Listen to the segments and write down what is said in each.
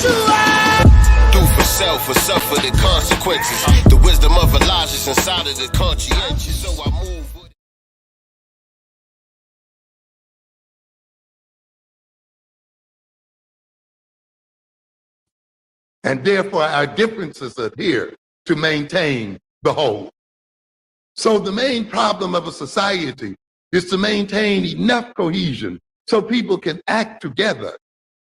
Do for self or suffer the consequences. The wisdom of Elijah's inside of the conscientious. So I move with it. And therefore our differences are here to maintain the whole. So the main problem of a society is to maintain enough cohesion so people can act together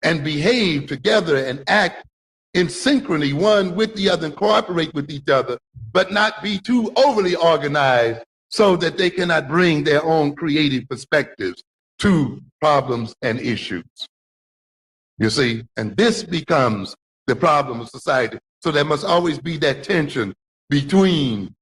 and behave together and act in synchrony, one with the other, and cooperate with each other, but not be too overly organized so that they cannot bring their own creative perspectives to problems and issues. You see, and this becomes the problem of society. So there must always be that tension between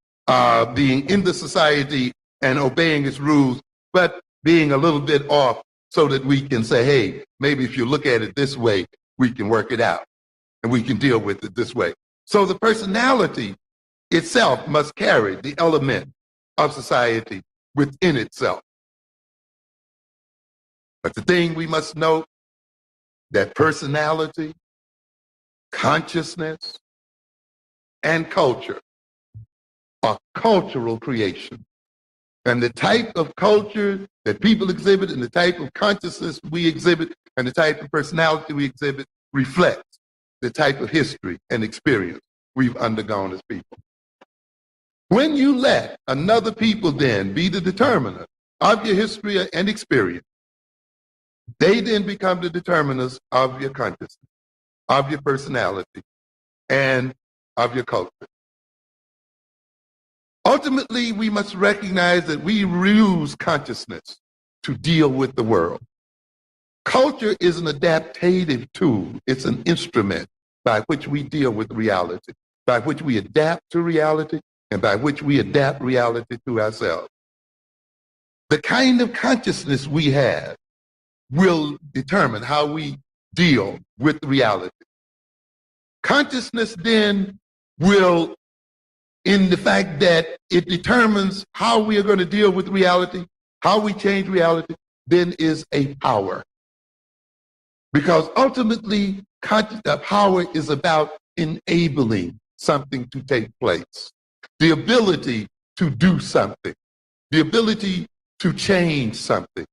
being in the society and obeying its rules, but being a little bit off so that we can say, hey, maybe if you look at it this way, we can work it out and we can deal with it this way. So the personality itself must carry the element of society within itself. But the thing we must note, that personality, consciousness, and culture are cultural creation. And the type of culture that people exhibit and the type of consciousness we exhibit and the type of personality we exhibit reflects the type of history and experience we've undergone as people. When you let another people then be the determiner of your history and experience, they then become the determiners of your consciousness, of your personality, and of your culture. Ultimately, we must recognize that we use consciousness to deal with the world. Culture is an adaptative tool. It's an instrument by which we deal with reality, by which we adapt to reality, and by which we adapt reality to ourselves. The kind of consciousness we have will determine how we deal with reality. Consciousness then will, in the fact that it determines how we are going to deal with reality, how we change reality, then is a power. Because ultimately, power is about enabling something to take place. The ability to do something, the ability to change something,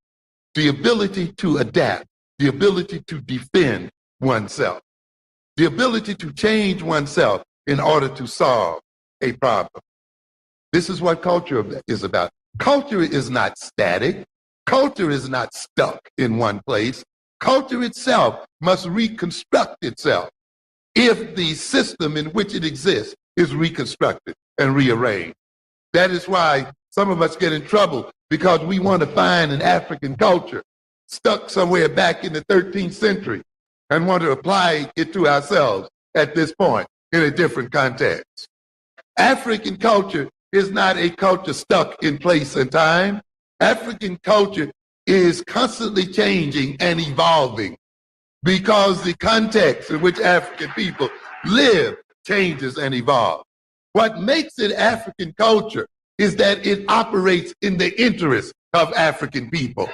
the ability to adapt, the ability to defend oneself, the ability to change oneself in order to solve a problem. This is what culture is about. Culture is not static. Culture is not stuck in one place. Culture itself must reconstruct itself if the system in which it exists is reconstructed and rearranged. That is why some of us get in trouble, because we want to find an African culture stuck somewhere back in the 13th century and want to apply it to ourselves at this point in a different context. African culture is not a culture stuck in place and time. African culture is constantly changing and evolving because the context in which African people live changes and evolves. What makes it African culture is that it operates in the interest of African people.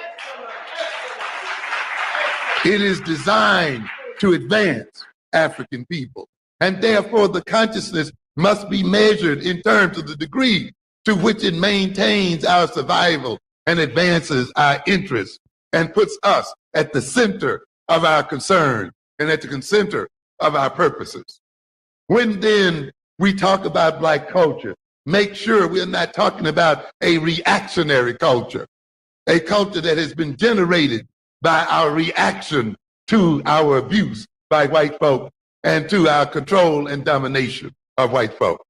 It is designed to advance African people. And therefore, the consciousness must be measured in terms of the degree to which it maintains our survival and advances our interests and puts us at the center of our concern and at the center of our purposes. When then we talk about Black culture, make sure we're not talking about a reactionary culture, a culture that has been generated by our reaction to our abuse by white folk and to our control and domination of white folk.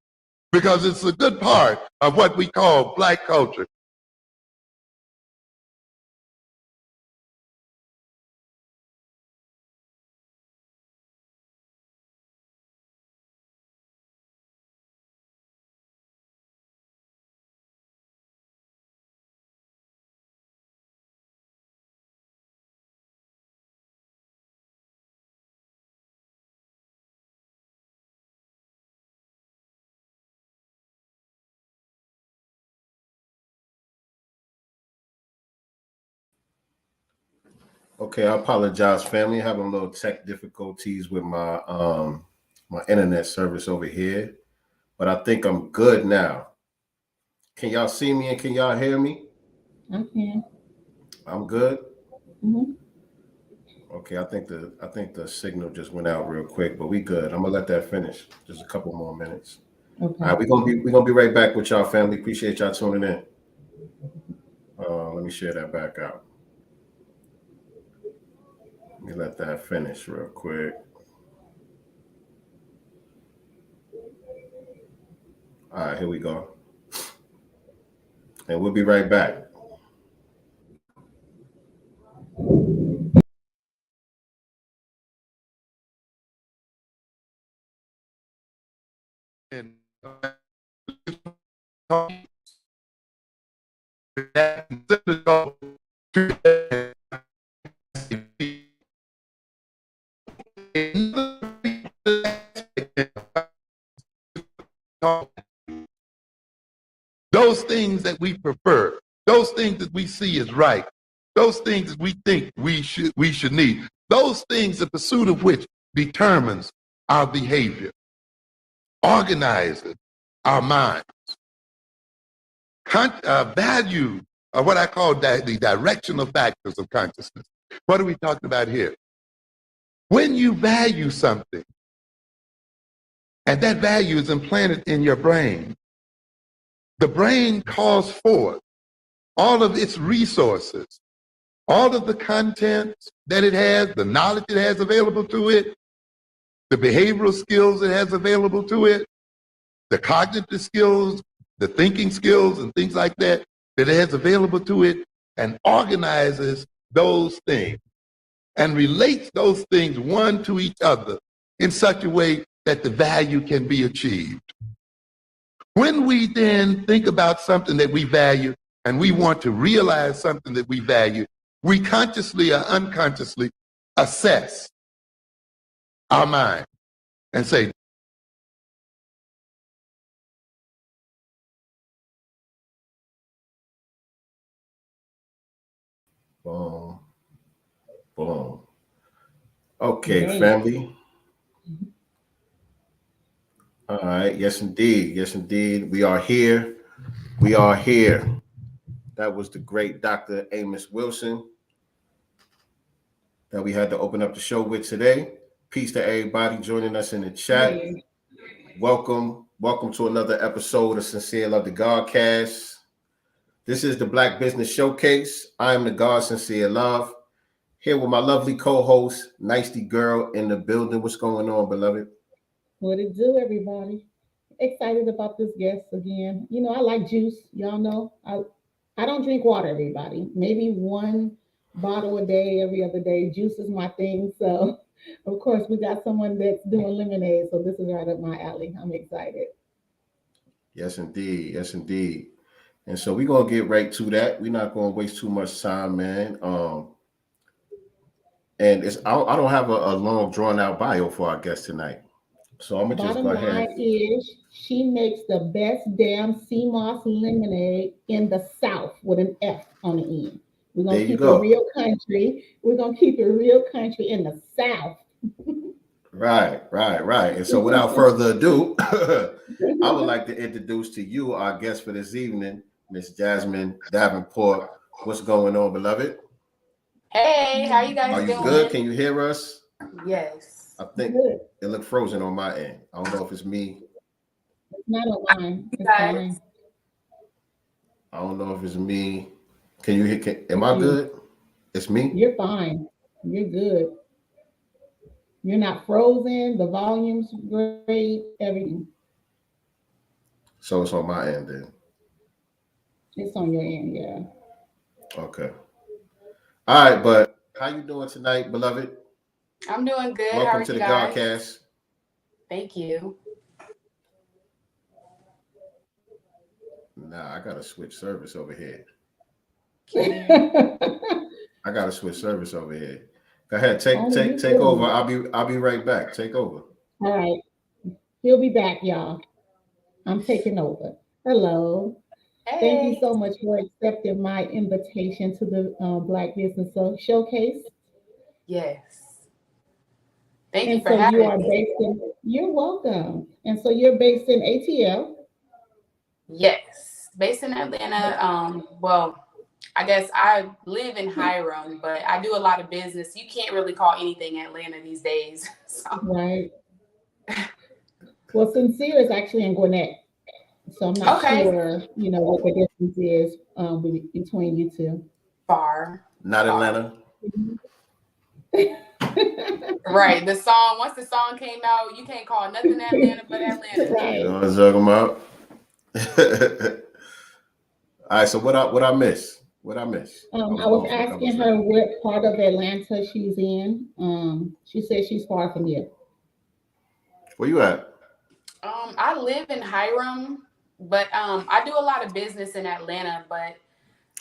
Because it's a good part of what we call Black culture Okay, I apologize, family. Having a little tech difficulties with my internet service over here, but I think I'm good now. Can y'all see me and can y'all hear me? I can. I'm good. Hmm. Okay, I think the signal just went out real quick, but we good. I'm gonna let that finish. Just a couple more minutes. All Okay. right, we're gonna be right back with y'all, family. Appreciate y'all tuning in. Let me share that back out. Let me let that finish real quick. All right, here we go, and we'll be right back. And that those things that we prefer, those things that we see as right, those things that we think we should need, those things the pursuit of which determines our behavior, organizes our mind. Value are what I call the directional factors of consciousness. What are we talking about here? When you value something, and that value is implanted in your brain, the brain calls forth all of its resources, all of the content that it has, the knowledge it has available to it, the behavioral skills it has available to it, the cognitive skills, the thinking skills, and things like that that it has available to it, and organizes those things and relates those things one to each other in such a way that the value can be achieved. When we then think about something that we value and we want to realize something that we value, we consciously or unconsciously assess our mind and say, Boom, boom. Okay, Great. family. All right. Yes, indeed. Yes, indeed. We are here. We are here. That was the great Dr. Amos Wilson that we had to open up the show with today. Peace to everybody joining us in the chat. Hey. Welcome. Welcome to another episode of Sincere Love the Godcast. This is the Black Business Showcase. I am the God Sincere Love. Here with my lovely co-host, Nicety Girl in the building. What's going on, beloved? What it do, everybody? Excited about this guest again. You know, I like juice. Y'all know. I don't drink water, everybody. Maybe one bottle a day, every other day. Juice is my thing. So, of course, we got someone that's doing lemonade. So this is right up my alley. I'm excited. Yes, indeed. Yes, indeed. And so we're gonna get right to that. We're not gonna waste too much time, man. And I don't have a long drawn out bio for our guest tonight. So I'm gonna just go Bottom line ahead. is she makes the best damn Seamoss lemonade in the South with an F on the end. We're There gonna you keep it go. real country. We're gonna keep it real country in the South. Right, right, right. And so without further ado, I would like to introduce to you our guest for this evening, Miss Jasmine Davenport. What's going on, beloved? Hey, how you Are guys you good? doing? Can you hear us? Yes. I think Good. it looked frozen on my end. I don't know if it's me. It's not on mine. You It's guys. fine. I don't know if it's me. Can you hear? Am It's I you. good? It's me. You're fine. You're good. You're not frozen. The volume's great. Everything. So it's on my end then. It's on your end. Yeah. Okay. All right, but how you doing tonight, beloved? I'm doing good. How Welcome are to you the guys? Godcast. Thank you. Nah, I gotta switch service over here. Can you? I gotta switch service over here. Go ahead, Only you take over. do. I'll be right back. Take over. All right. He'll be back, y'all. I'm taking over. Hello. Thank you Hey. so much for accepting my invitation to the Black Business Showcase. Yes. Thank you And for so you having are me. based in, you're welcome. And so you're based in ATL. Yes. Based in Atlanta. Well, I guess I live in Hiram, but I do a lot of business. You can't really call anything Atlanta these days. So Right. Well, Sincere is actually in Gwinnett. So I'm not okay. sure, what the difference is between you two. Far. Not Far. Atlanta. Right. The song, once the song came out, you can't call nothing Atlanta but Atlanta. You know Right. what I'm talking about? All right. So what I miss? What I miss? I I was was gone for a couple of asking her seconds. what part of Atlanta she's in. She said she's far from you. Where you at? I live in Hiram, but I do a lot of business in Atlanta, but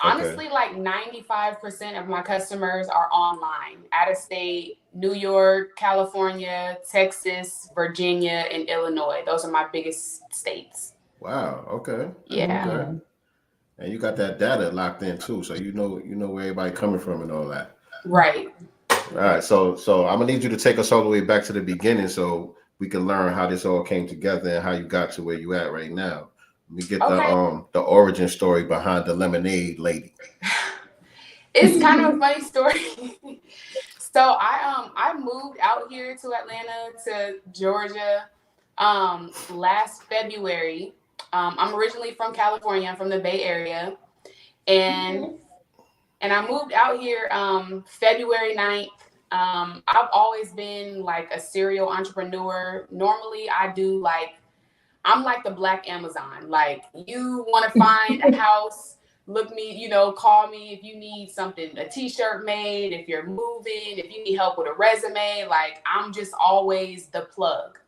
Okay. honestly, like 95% of my customers are online, out of state, New York, California, Texas, Virginia, and Illinois. Those are my biggest states. Wow. Okay. Yeah. Okay. Wow. And you got that data locked in too, so you know where everybody coming from and all that. Right. All right. So I'm gonna need you to take us all the way back to the beginning, so we can learn how this all came together and how you got to where you at right now. Let me get Okay. the origin story behind the lemonade lady. It's kind of a funny story. So I moved out here to Atlanta to Georgia last February. I'm originally from California. I'm from the Bay Area. And Okay. and I moved out here February 9th. I've always been like a serial entrepreneur. Normally I do like I'm like the Black Amazon. Like you want to find a house, look me, call me if you need something, a t-shirt made, if you're moving, if you need help with a resume, like I'm just always the plug.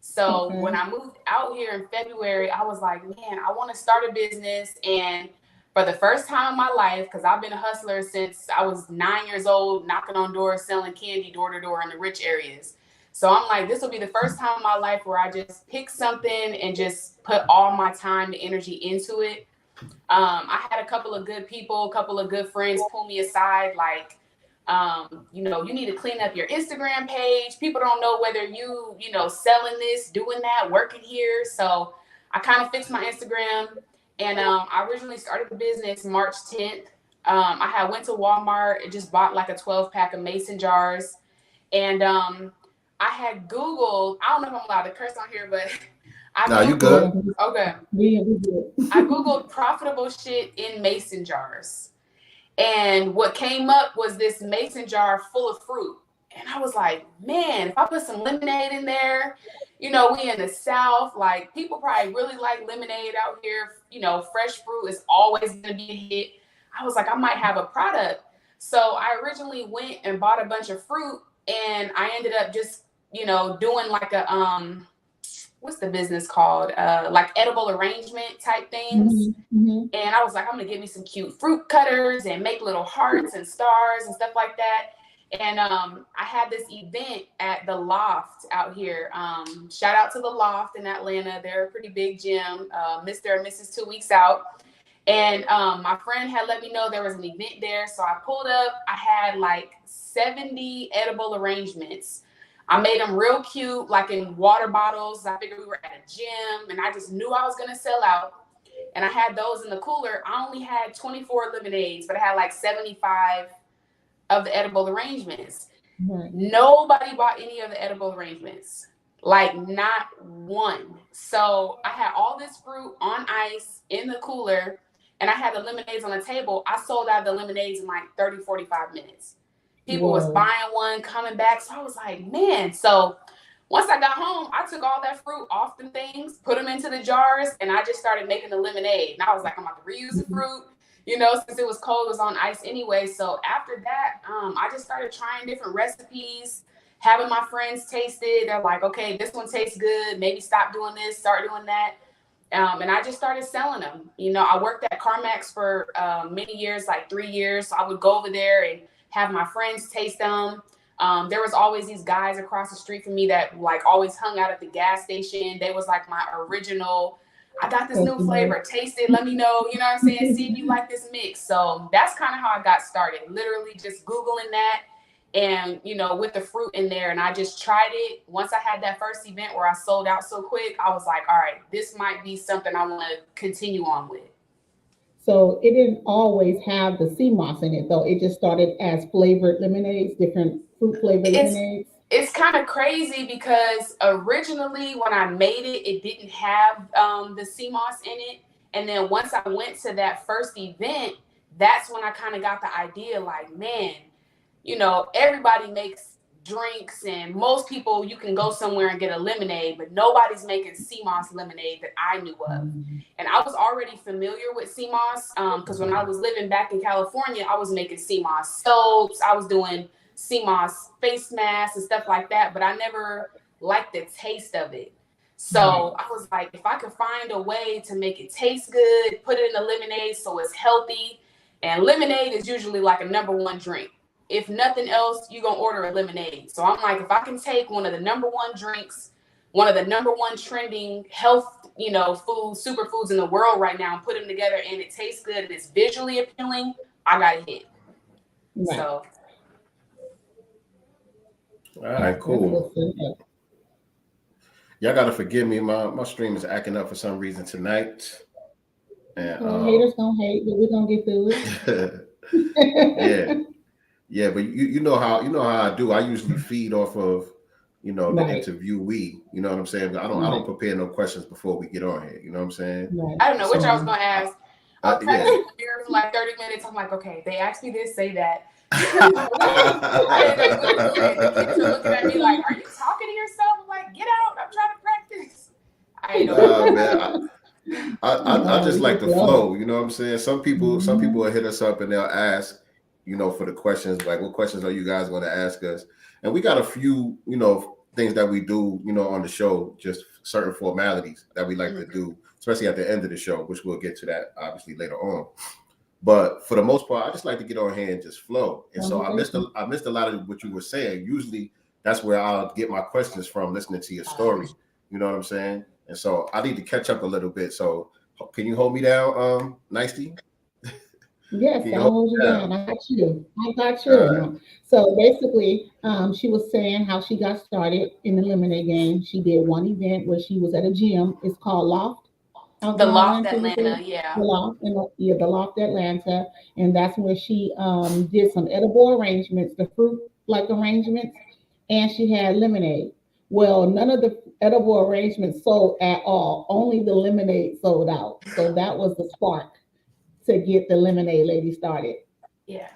So when Okay. I moved out here in February, I was like, man, I want to start a business. And for the first time in my life, because I've been a hustler since I was 9 years old, knocking on doors, selling candy door to door in the rich areas. So I'm like, this will be the first time in my life where I just pick something and just put all my time and energy into it. I had a couple of good people, a couple of good friends pull me aside, like, you need to clean up your Instagram page. People don't know whether selling this, doing that, working here. So I kind of fixed my Instagram, and I originally started the business March 10th. I had went to Walmart and just bought like a 12-pack of mason jars, and I had Googled. I don't know if I'm allowed to curse on here, but I Now you Yeah, Googled. good? Okay, we did. I Googled profitable shit in mason jars. And what came up was this mason jar full of fruit. And I was like, man, if I put some lemonade in there, we in the South, like people probably really like lemonade out here. Fresh fruit is always going to be a hit. I was like, I might have a product. So I originally went and bought a bunch of fruit, and I ended up just, doing like a, what's the business called? Like edible arrangement type things. Hmm. And I was like, I'm gonna get me some cute fruit cutters and make little hearts and stars and stuff like that. And I had this event at the Loft out here. Shout out to the Loft in Atlanta. They're a pretty big gym. Mr. and Mrs. 2 Weeks Out. And my friend had let me know there was an event there. So I pulled up. I had like 70 edible arrangements. I made them real cute, like in water bottles. I figured we were at a gym, and I just knew I was gonna sell out. And I had those in the cooler. I only had 24 lemonades, but I had like 75 of the edible arrangements. Right. Nobody bought any of the edible arrangements, like not one. So I had all this fruit on ice in the cooler, and I had the lemonades on the table. I sold out the lemonades in like 30, 45 minutes. People was Whoa. buying one, coming back. So I was like, man. So once I got home, I took all that fruit off the things, put them into the jars, and I just started making the lemonade. And I was like, I'm about to reuse the fruit, since it was cold, it was on ice anyway. So after that, I just started trying different recipes, having my friends taste it. They're like, okay, this one tastes good. Maybe stop doing this, start doing that. And I just started selling them. I worked at CarMax for many years, like 3 years. So I would go over there and have my friends taste them. There was always these guys across the street from me that like always hung out at the gas station. They was like my original, I got this new flavor, taste it, let me know, you know what I'm saying? See if you like this mix. So that's kind of how I got started, literally just Googling that. and, you know, with the fruit in there. And I just tried it. Once I had that first event where I sold out so quick, I was like, all right, this might be something I want to continue on with. So it didn't always have the sea moss in it, though. It just started as flavored lemonades, different fruit flavored lemonades. It's kind of crazy because originally when I made it, it didn't have the sea moss in it. And then once I went to that first event, that's when I kind of got the idea like, man, you know, everybody makes drinks, and most people, you can go somewhere and get a lemonade, but nobody's making Seamoss lemonade that I knew of. And I was already familiar with Seamoss because when I was living back in California, I was making Seamoss soaps. I was doing Seamoss face masks and stuff like that, but I never liked the taste of it. So I was like, if I could find a way to make it taste good, put it in a lemonade so it's healthy. And lemonade is usually like a #1 drink. If nothing else, you're going to order a lemonade. So I'm like, if I can take one of the #1 drinks, one of the #1 trending health, you know, foods, superfoods in the world right now, and put them together and it tastes good and it's visually appealing, I got a hit. Right. So. All right, cool. Y'all got to forgive me. My stream is acting up for some reason tonight. And, haters gonna hate, but we're gonna get through it. Yeah, but you know how I do. I usually feed off of, you know, the interviewee. You know what I'm saying? I don't prepare no questions before we get on here. You know what I'm saying? I don't know which I was gonna ask. I was practicing the mirror for like 30 minutes. I'm like, okay, they asked me this, say that. The kids are looking at me like, are you talking to yourself? I'm like, get out! I'm trying to practice. I know. Man. I just like the flow. You know what I'm saying? Some people will hit us up and they'll ask, you know, for the questions, like, what questions are you guys going to ask us? And we got a few, you know, things that we do, you know, on the show, just certain formalities that we like to do, especially at the end of the show, which we'll get to that obviously later on. But for the most part, I just like to get on here and just flow. And so I missed a lot of what you were saying. Usually that's where I'll get my questions from, listening to your story. You know what I'm saying? And so I need to catch up a little bit. So can you hold me down, Nicey? Yes, I'll hold you down. I got you. So basically, she was saying how she got started in the lemonade game. She did one event where she was at a gym. It's called Loft. The Loft Atlanta, yeah. The Loft Atlanta. And that's where she did some edible arrangements, the fruit-like arrangements, and she had lemonade. Well, none of the edible arrangements sold at all. Only the lemonade sold out. So that was the spark to get the lemonade lady started. Yeah.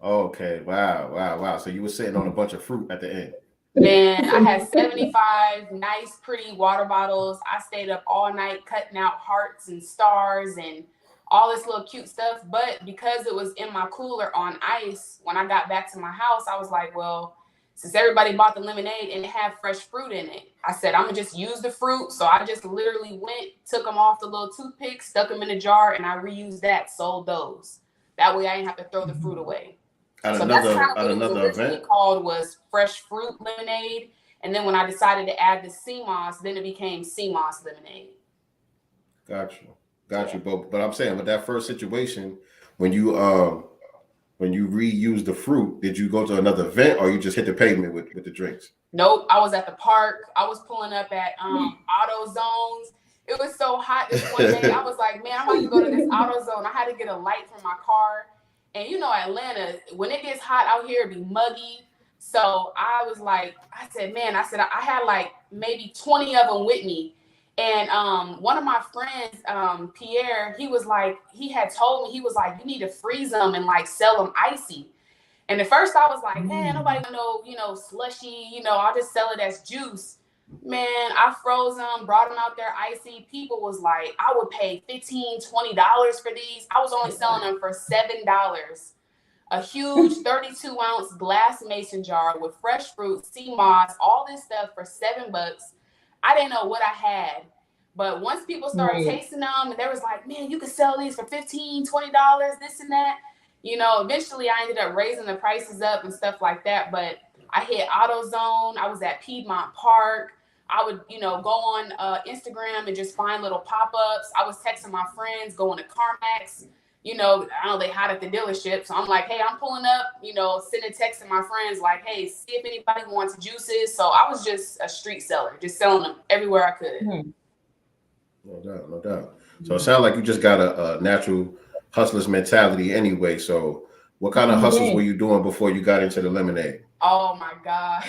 Okay. Wow. So you were sitting on a bunch of fruit at the end. Man, I had 75 nice, pretty water bottles. I stayed up all night cutting out hearts and stars and all this little cute stuff. But because it was in my cooler on ice, when I got back to my house, I was like, well, since everybody bought the lemonade and it had fresh fruit in it, I said, I'm going to just use the fruit. So I just literally took them off the little toothpick, stuck them in a jar, and I reused that, sold those. That way I didn't have to throw the fruit away. So that's kind of what it was originally called, was fresh fruit lemonade. And then when I decided to add the Seamoss, then it became Seamoss Lemonade. Got you. But I'm saying, with that first situation, when you reused the fruit, did you go to another event or you just hit the pavement with the drinks? Nope. I was at the park. I was pulling up at AutoZones. It was so hot this one day. I was like, man, I'm about to go to this AutoZone. I had to get a light for my car. And you know, Atlanta, when it gets hot out here, it be muggy. So I was like, I said, I had like maybe 20 of them with me. And one of my friends, Pierre, he had told me, he was like, you need to freeze them and like sell them icy. And at first I was like, man, nobody gonna know, slushy, I'll just sell it as juice. Man, I froze them, brought them out there icy. People was like, I would pay $15, $20 for these. I was only selling them for $7. A huge 32-ounce glass mason jar with fresh fruit, sea moss, all this stuff for $7. I didn't know what I had. But once people started tasting them, and they was like, man, you could sell these for $15, $20, this and that. Eventually I ended up raising the prices up and stuff like that. But I hit AutoZone. I was at Piedmont Park. I would, go on Instagram and just find little pop-ups. I was texting my friends, going to CarMax, you know, I know they hot at the dealership. So I'm like, hey, I'm pulling up, you know, sending texts to my friends like, hey, see if anybody wants juices. So I was just a street seller, just selling them everywhere I could. No doubt, no doubt. So it sounds like you just got a natural hustler's mentality anyway. So what kind of hustles were you doing before you got into the lemonade? Oh my God.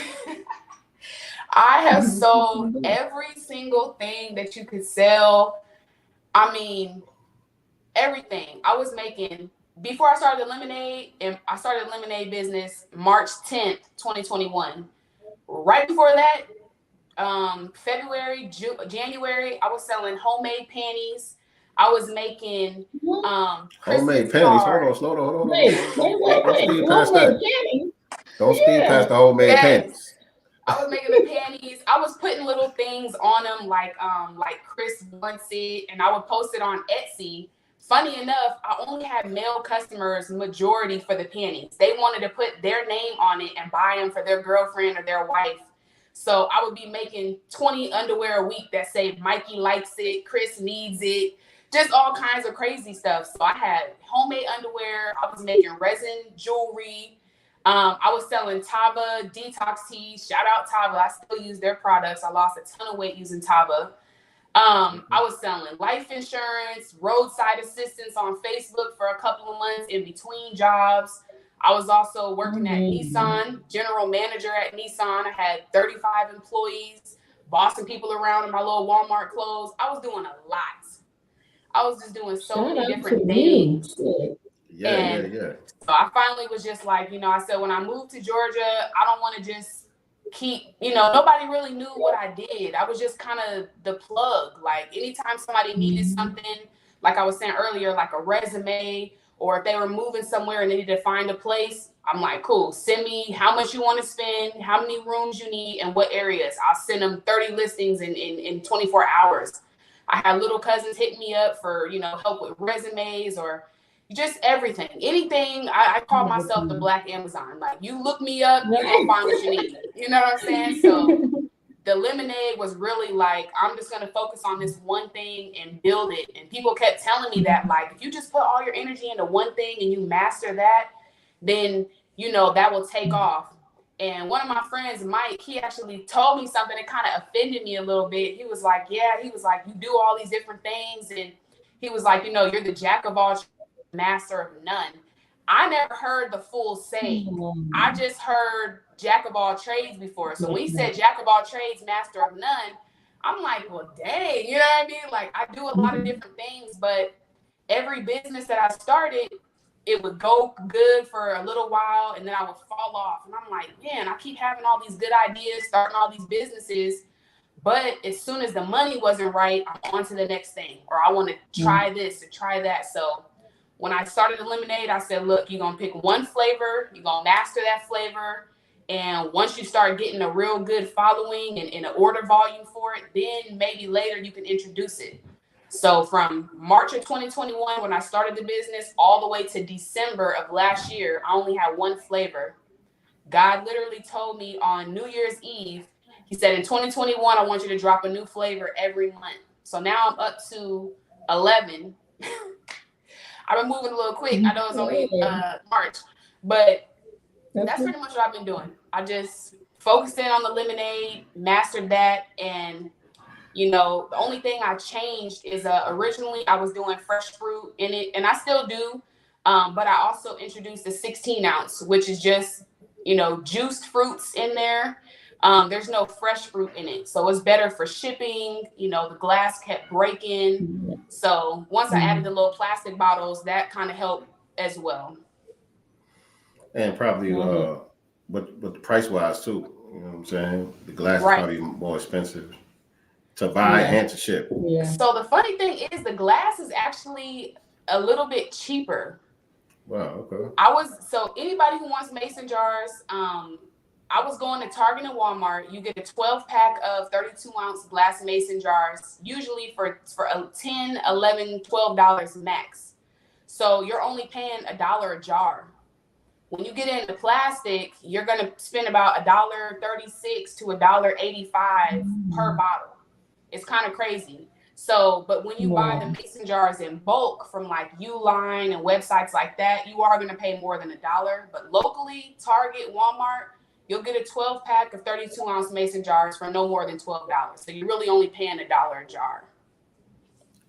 I have sold every single thing that you could sell. I mean, everything. I was making, before I started the lemonade, and I started the lemonade business March 10th, 2021. Right before that, February, January, I was selling homemade panties. I was making homemade panties. Hold on, slow down, hold on. Don't speed past that. Don't speed past the homemade panties. I was making the panties. I was putting little things on them like Chris wants it, and I would post it on Etsy. Funny enough, I only had male customers majority for the panties. They wanted to put their name on it and buy them for their girlfriend or their wife. So I would be making 20 underwear a week that say Mikey likes it, Chris needs it, just all kinds of crazy stuff. So I had homemade underwear. I was making resin jewelry. I was selling Tava detox teas. Shout out Tava. I still use their products. I lost a ton of weight using Tava. I was selling life insurance, roadside assistance on Facebook for a couple of months in between jobs. I was also working at Nissan, general manager at Nissan. I had 35 employees, bossing people around in my little Walmart clothes. I was doing a lot. I was just doing so many different things. Yeah. So I finally was just like, you know, I said, when I moved to Georgia, I don't want to just keep, you know, nobody really knew what I did. I was just kind of the plug. Like anytime somebody needed something, like I was saying earlier, like a resume, or if they were moving somewhere and they needed to find a place, I'm like, cool, send me how much you want to spend, how many rooms you need, and what areas. I'll send them 30 listings in 24 hours. I had little cousins hit me up for, you know, help with resumes or just everything. Anything. I call myself the Black Amazon. Like, you look me up, you're going to find what you need. You know what I'm saying? So the lemonade was really like, I'm just going to focus on this one thing and build it. And people kept telling me that, like, if you just put all your energy into one thing and you master that, then, you know, that will take off. And one of my friends, Mike, he actually told me something that kind of offended me a little bit. He was like, you do all these different things. And he was like, you know, you're the jack of all, master of none. I never heard the full saying. I just heard jack of all trades before. So when he said jack of all trades, master of none, I'm like, well, dang, you know what I mean? Like, I do a lot of different things, but every business that I started, it would go good for a little while and then I would fall off. And I'm like, man, I keep having all these good ideas, starting all these businesses. But as soon as the money wasn't right, I'm on to the next thing. Or I want to try this or try that. So when I started the lemonade, I said, look, you're going to pick one flavor. You're going to master that flavor. And once you start getting a real good following and an order volume for it, then maybe later you can introduce it. So from March of 2021, when I started the business, all the way to December of last year, I only had one flavor. God literally told me on New Year's Eve, he said, in 2021, I want you to drop a new flavor every month. So now I'm up to 11. I've been moving a little quick. I know it's only March, but that's pretty much what I've been doing. I just focused in on the lemonade, mastered that, and you know, the only thing I changed is originally I was doing fresh fruit in it, and I still do, but I also introduced the 16 ounce, which is just, you know, juiced fruits in there. There's no fresh fruit in it, so it's better for shipping. You know, the glass kept breaking, so once I added the little plastic bottles, that kind of helped as well. And probably, but the price wise too. You know what I'm saying? The glass is probably more expensive to buy and to ship. So the funny thing is, the glass is actually a little bit cheaper. Wow. Okay. So anybody who wants mason jars, I was going to Target and Walmart. You get a 12-pack of 32-ounce glass mason jars, usually for $10, $11, $12 max. So you're only paying $1 a jar. When you get into plastic, you're going to spend about $1.36 to $1.85 per bottle. It's kind of crazy. So, but when you buy Wow. the mason jars in bulk from like Uline and websites like that, you are going to pay more than $1. But locally, Target, Walmart, you'll get a 12 pack of 32-ounce mason jars for no more than $12. So you're really only paying $1 a jar.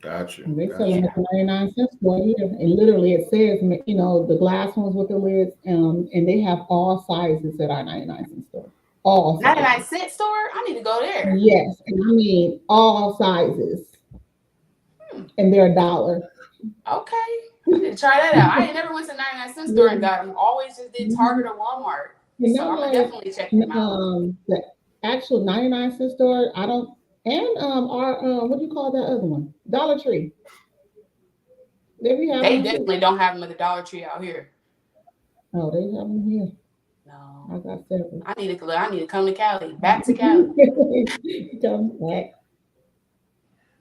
Gotcha. They sell them at the 99-cent store here. And literally it says, you know, the glass ones with the lids, and they have all sizes at our 99-cent store. All sizes. 99-cent store? I need to go there. Yes, and I mean all sizes. And they're $1. Okay. I need to try that out. I ain't never went to 99-cent store and got them. Always just did Target or Walmart. You So know, I'm like, gonna definitely check them out. The actual 99-cent store, I don't, and our what do you call that other one? Dollar Tree. They definitely don't have them at the Dollar Tree out here. Oh, they have them here. No. I got several. I need to come to Cali. Back to Cali. Come back.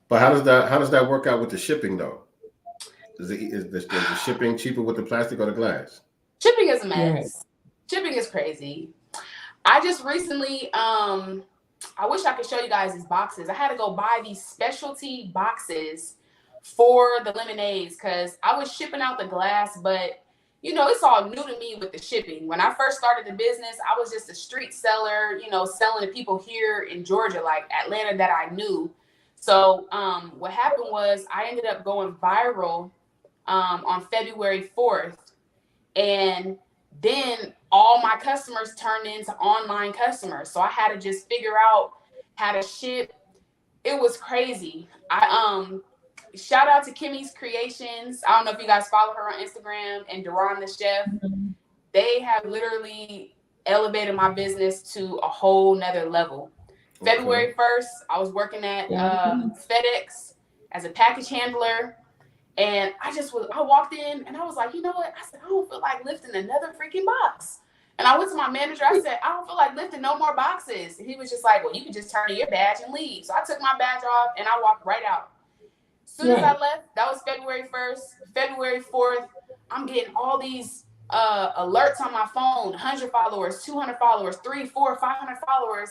But how does that work out with the shipping though? Is the shipping cheaper with the plastic or the glass? Shipping is a mess. Right. Shipping is crazy. I just recently, I wish I could show you guys these boxes. I had to go buy these specialty boxes for the lemonades because I was shipping out the glass, but you know, it's all new to me with the shipping. When I first started the business, I was just a street seller, you know, selling to people here in Georgia, like Atlanta, that I knew. So what happened was I ended up going viral on February 4th. And then all my customers turned into online customers. So I had to just figure out how to ship. It was crazy. I shout out to Kimmy's Creations. I don't know if you guys follow her on Instagram, and Duran the Chef. They have literally elevated my business to a whole nother level. Okay. February 1st, I was working at FedEx as a package handler. And I walked in and I was like, you know what? I said, I don't feel like lifting another freaking box. And I went to my manager. I said, I don't feel like lifting no more boxes. And he was just like, well, you can just turn in your badge and leave. So I took my badge off and I walked right out. As soon as I left, that was February 1st, February 4th, I'm getting all these alerts on my phone, 100 followers, 200 followers, 300, 400, 500 followers.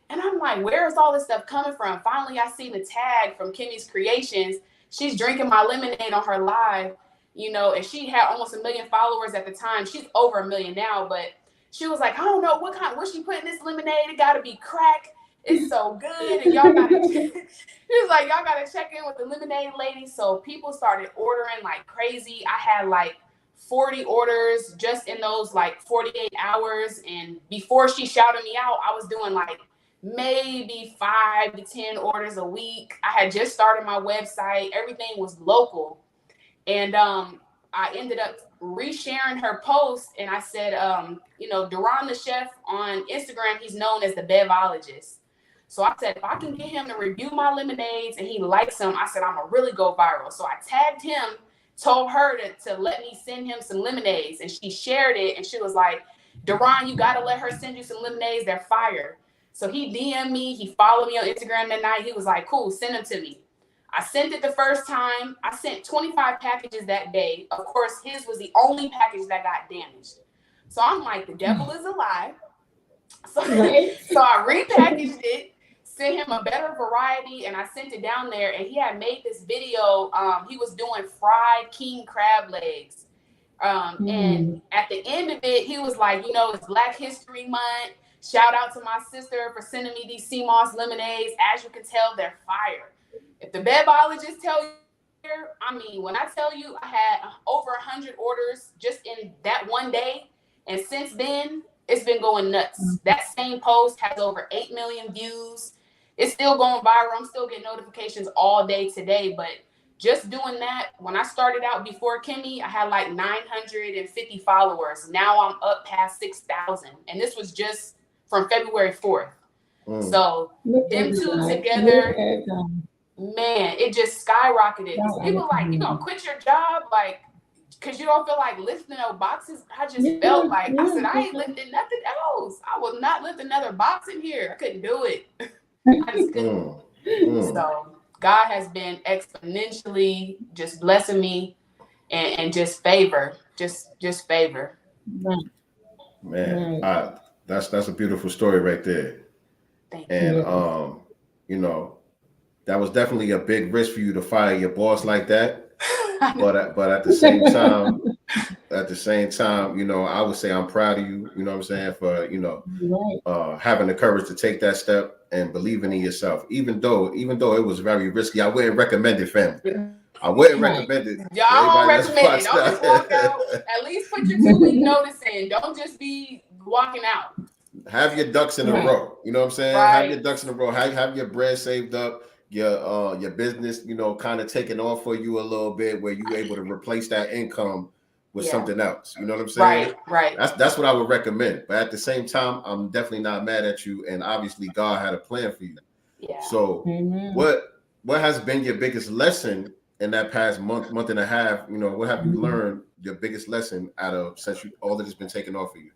And I'm like, where is all this stuff coming from? Finally, I see the tag from Kimmy's Creations. She's drinking my lemonade on her live, you know, and she had almost 1 million followers at the time. She's over 1 million now, but she was like, I don't know what she put in this lemonade. It got to be crack. It's so good. And y'all got to, she was like, y'all got to check in with the lemonade lady. So people started ordering like crazy. I had like 40 orders just in those like 48 hours. And before she shouted me out, I was doing like maybe 5 to 10 orders a week. I had just started my website. Everything was local. And I ended up resharing her post. And I said, you know, Duran the Chef on Instagram, he's known as the Bevologist. So I said, if I can get him to review my lemonades and he likes them, I said, I'm going to really go viral. So I tagged him, told her to let me send him some lemonades. And she shared it. And she was like, Duran, you got to let her send you some lemonades. They're fire. So he DM'd me. He followed me on Instagram that night. He was like, cool, send them to me. I sent it the first time. I sent 25 packages that day. Of course, his was the only package that got damaged. So I'm like, the devil is a lie. So I repackaged it, sent him a better variety, and I sent it down there. And he had made this video. He was doing fried king crab legs. And at the end of it, he was like, you know, it's Black History Month. Shout out to my sister for sending me these Seamoss lemonades. As you can tell, they're fire. If the Bevologist tell you, I mean, when I tell you I had over 100 orders just in that one day, and since then, it's been going nuts. That same post has over 8 million views. It's still going viral. I'm still getting notifications all day today, but just doing that, when I started out before Kimmy, I had like 950 followers. Now I'm up past 6,000. And this was just from February 4th. So them two together, man, it just skyrocketed. People like, you gonna quit your job, like, because you don't feel like lifting no boxes. I just felt like, I said, I ain't lifting nothing else. I will not lift another box in here. I couldn't do it. I just couldn't. So God has been exponentially just blessing me and just favor, just favor. Man, that's a beautiful story right there. Thank you. And you know, that was definitely a big risk for you to fire your boss like that. But at the same time, you know, I would say I'm proud of you. You know what I'm saying, for having the courage to take that step and believing in yourself, even though it was very risky. I wouldn't recommend it, family. I wouldn't recommend it. Y'all don't recommend it. Don't just walk out. At least put your 2-week notice in. Don't just be walking out. Have your ducks in a row. You know what I'm saying? Right. Have your ducks in a row. Have your bread saved up. Your business, you know, kind of taking off for you a little bit, where you're able to replace that income with something else. You know what I'm saying? Right. That's what I would recommend. But at the same time, I'm definitely not mad at you. And obviously, God had a plan for you. Yeah. So, what has been your biggest lesson in that past month and a half? You know, what have you learned? Your biggest lesson out of since all that has been taken off of you?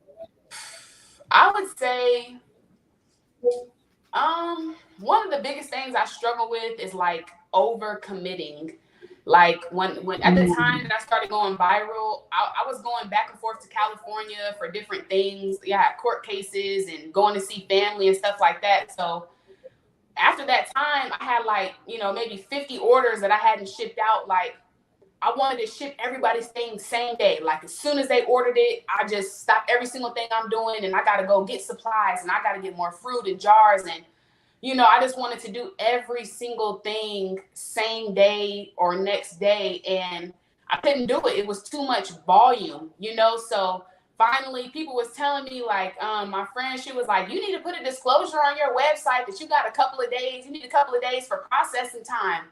I would say, one of the biggest things I struggle with is like over committing. Like when at the time that I started going viral, I was going back and forth to California for different things. Yeah, I had court cases and going to see family and stuff like that. So after that time, I had like, you know, maybe 50 orders that I hadn't shipped out. Like I wanted to ship everybody's thing same day. Like as soon as they ordered it, I just stopped every single thing I'm doing and I got to go get supplies and I got to get more fruit and jars. And, you know, I just wanted to do every single thing same day or next day. And I couldn't do it. It was too much volume, you know? So finally people was telling me like, my friend, she was like, you need to put a disclosure on your website that you got a couple of days. You need a couple of days for processing time.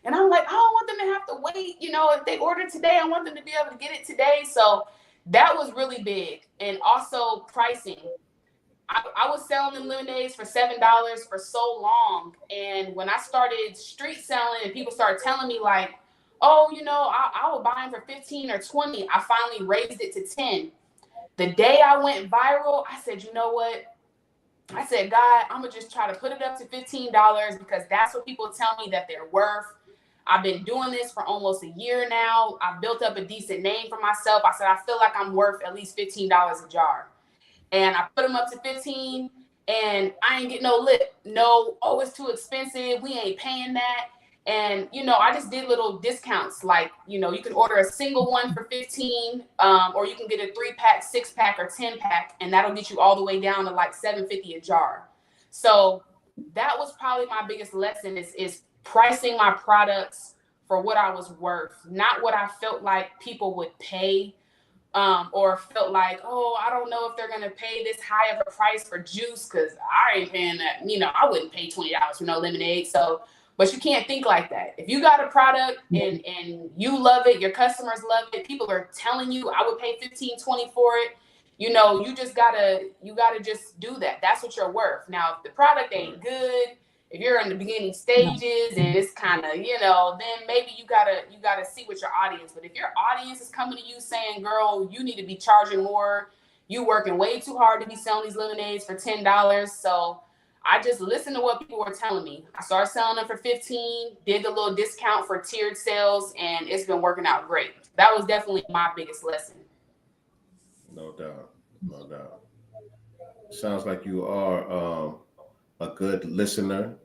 And I'm like, I don't want them to have to wait. You know, if they order today, I want them to be able to get it today. So that was really big. And also pricing. I was selling them lemonades for $7 for so long. And when I started street selling and people started telling me like, oh, you know, I will buy them for 15 or 20. I finally raised it to 10. The day I went viral, I said, you know what? I said, God, I'm going to just try to put it up to $15 because that's what people tell me that they're worth. I've been doing this for almost a year now. I've built up a decent name for myself. I said, I feel like I'm worth at least $15 a jar. And I put them up to 15 and I ain't get no lip. No, oh, it's too expensive. We ain't paying that. And, you know, I just did little discounts. Like, you know, you can order a single one for 15 or you can get a 3-pack, 6-pack or 10-pack. And that'll get you all the way down to like $7.50 a jar. So that was probably my biggest lesson is pricing my products for what I was worth, not what I felt like people would pay. Or felt like, oh, I don't know if they're going to pay this high of a price for juice because I ain't paying that. You know, I wouldn't pay $20 for no lemonade. So, but you can't think like that. If you got a product and you love it, your customers love it, people are telling you I would pay $15, $20 for it. You know, you gotta just do that. That's what you're worth. Now, if the product ain't good, if you're in the beginning stages and it's kind of, you know, then maybe you gotta see with your audience. But if your audience is coming to you saying, girl, you need to be charging more, you working way too hard to be selling these lemonades for $10. So I just listened to what people were telling me. I started selling them for 15, did the little discount for tiered sales, and it's been working out great. That was definitely my biggest lesson. No doubt. Sounds like you are a good listener,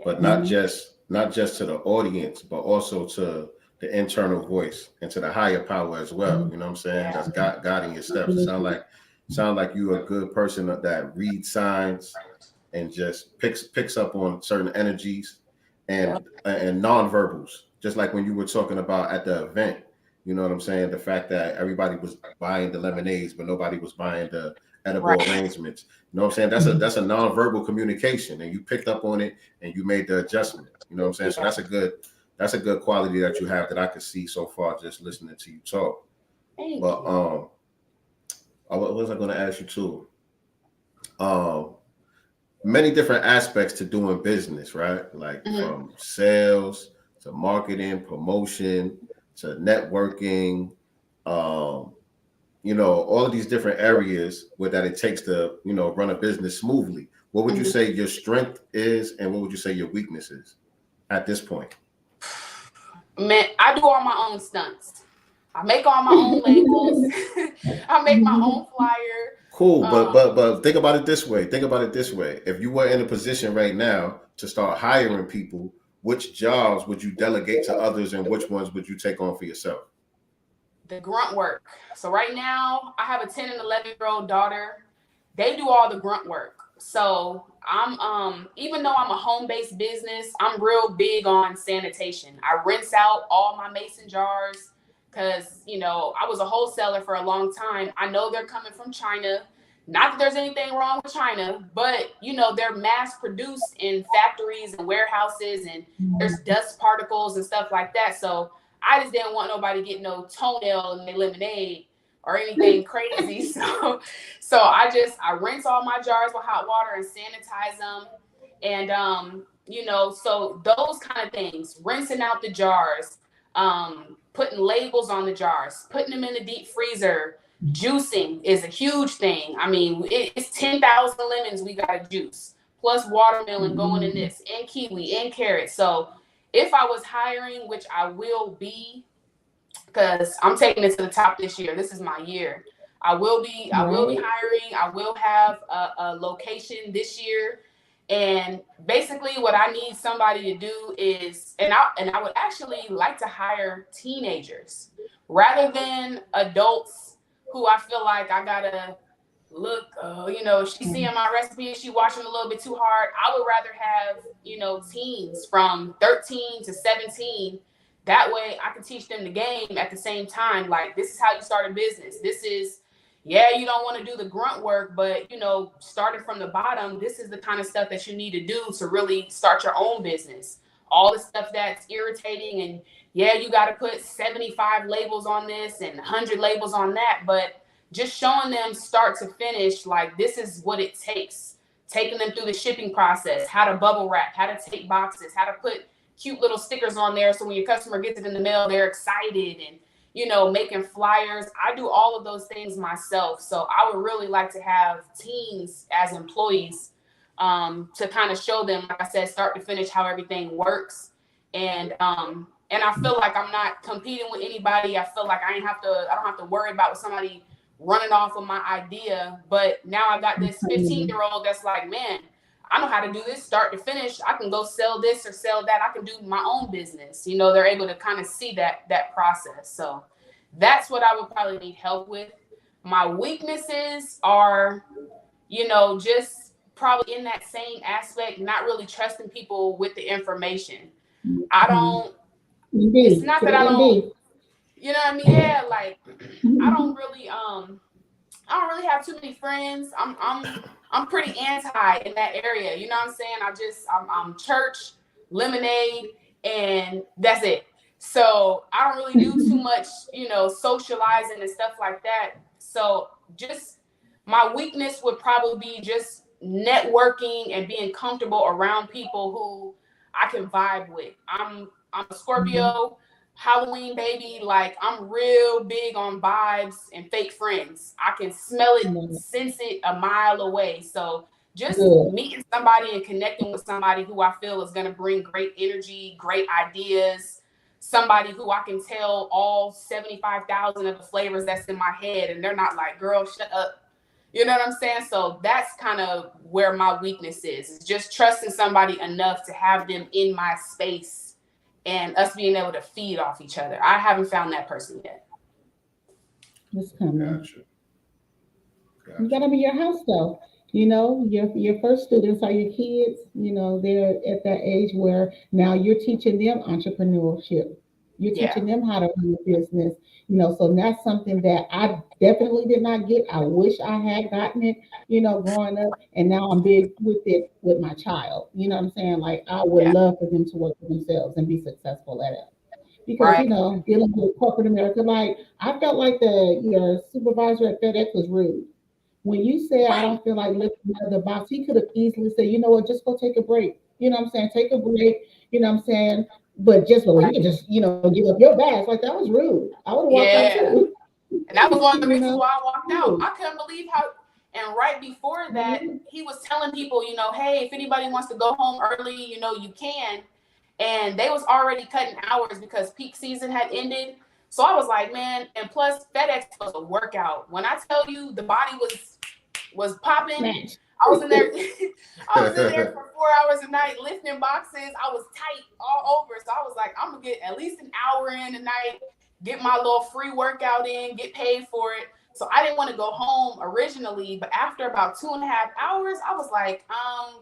but not just to the audience, but also to the internal voice and to the higher power as well. You know what I'm saying? That's guiding your steps. It sound like you're a good person that reads signs and just picks up on certain energies and nonverbals. Just like when you were talking about at the event, you know what I'm saying? The fact that everybody was buying the lemonades, but nobody was buying the edible arrangements. You know what I'm saying? That's a nonverbal communication, and you picked up on it and you made the adjustment. You know what I'm saying? So that's a good quality that you have that I could see so far just listening to you talk. But what was I going to ask you too? Many different aspects to doing business, right? Like from sales to marketing, promotion to networking, you know, all of these different areas that it takes to, you know, run a business smoothly. What would you say your strength is, and what would you say your weakness is at this point? Man, I do all my own stunts. I make all my own labels. I make my own flyer. Cool, but think about it this way. If you were in a position right now to start hiring people, which jobs would you delegate to others and which ones would you take on for yourself? The grunt work. So right now I have a 10 and 11-year-old daughter. They do all the grunt work. So I'm even though I'm a home-based business, I'm real big on sanitation. I rinse out all my mason jars because, you know, I was a wholesaler for a long time. I know they're coming from China. Not that there's anything wrong with China, but, you know, they're mass produced in factories and warehouses, and there's dust particles and stuff like that. So I just didn't want nobody getting no toenail in their lemonade or anything crazy. So I rinse all my jars with hot water and sanitize them. And, you know, so those kind of things, rinsing out the jars, putting labels on the jars, putting them in the deep freezer. Juicing is a huge thing. I mean, it's 10,000 lemons we got to juice, plus watermelon going in this, and kiwi, and carrot. So if I was hiring, which I will be, because I'm taking it to the top this year. This is my year. I will be hiring. I will have a location this year. And basically what I need somebody to do is, and I would actually like to hire teenagers rather than adults who I feel like I gotta look, you know, she's seeing my recipe, she watching a little bit too hard. I would rather have, you know, teens from 13 to 17. That way I can teach them the game at the same time. Like, this is how you start a business. This is, yeah, you don't want to do the grunt work, but, you know, starting from the bottom, this is the kind of stuff that you need to do to really start your own business. All the stuff that's irritating, and yeah, you got to put 75 labels on this and 100 labels on that, but just showing them start to finish, like, this is what it takes. Taking them through the shipping process, how to bubble wrap, how to take boxes, how to put cute little stickers on there so when your customer gets it in the mail, they're excited, and, you know, making flyers. I do all of those things myself. So I would really like to have teens as employees, to kind of show them, like I said, start to finish, how everything works. And I feel like I'm not competing with anybody. I feel like I don't have to worry about somebody running off with my idea. But now I got this 15-year-old that's like, man, I know how to do this start to finish. I can go sell this or sell that. I can do my own business. You know, they're able to kind of see that process. So that's what I would probably need help with. My weaknesses are, you know, just probably in that same aspect, not really trusting people with the information. I don't, it's not that I don't, you know what I mean? Yeah, like, I don't really have too many friends. I'm pretty anti in that area. You know what I'm saying? I'm church, lemonade, and that's it. So I don't really do too much, you know, socializing and stuff like that. So just my weakness would probably be just networking and being comfortable around people who I can vibe with. I'm a Scorpio, Halloween baby. Like, I'm real big on vibes and fake friends. I can smell it, sense it a mile away. So just meeting somebody and connecting with somebody who I feel is going to bring great energy, great ideas, somebody who I can tell all 75,000 of the flavors that's in my head, and they're not like, girl, shut up. You know what I'm saying? So that's kind of where my weakness is just trusting somebody enough to have them in my space and us being able to feed off each other. I haven't found that person yet. It's coming. Gotcha. You gotta be your house though. You know, your first students are your kids. You know, they're at that age where now you're teaching them entrepreneurship. You're teaching them how to run a business. You know, so that's something that I definitely did not get. I wish I had gotten it, you know, growing up. And now I'm big with it with my child. You know what I'm saying? Like, I would love for them to work for themselves and be successful at it. Because, you know, dealing with corporate America, like, I felt like your supervisor at FedEx was rude. When you said, I don't feel like lifting out of the box, he could have easily said, you know what, just go take a break. You know what I'm saying? Take a break. You know what I'm saying? But just, well, you can just, you know, give up your badge. Like, that was rude. I would have walked out too. And that was one of the reasons why I walked out. I couldn't believe how, and right before that, he was telling people, you know, hey, if anybody wants to go home early, you know, you can. And they was already cutting hours because peak season had ended. So I was like, man, and plus FedEx was a workout. When I tell you the body was popping, I was in there for 4 hours a night lifting boxes. I was tight all over. So I was like, I'm gonna get at least an hour in a night, get my little free workout in, get paid for it. So I didn't want to go home originally, but after about 2.5 hours, I was like,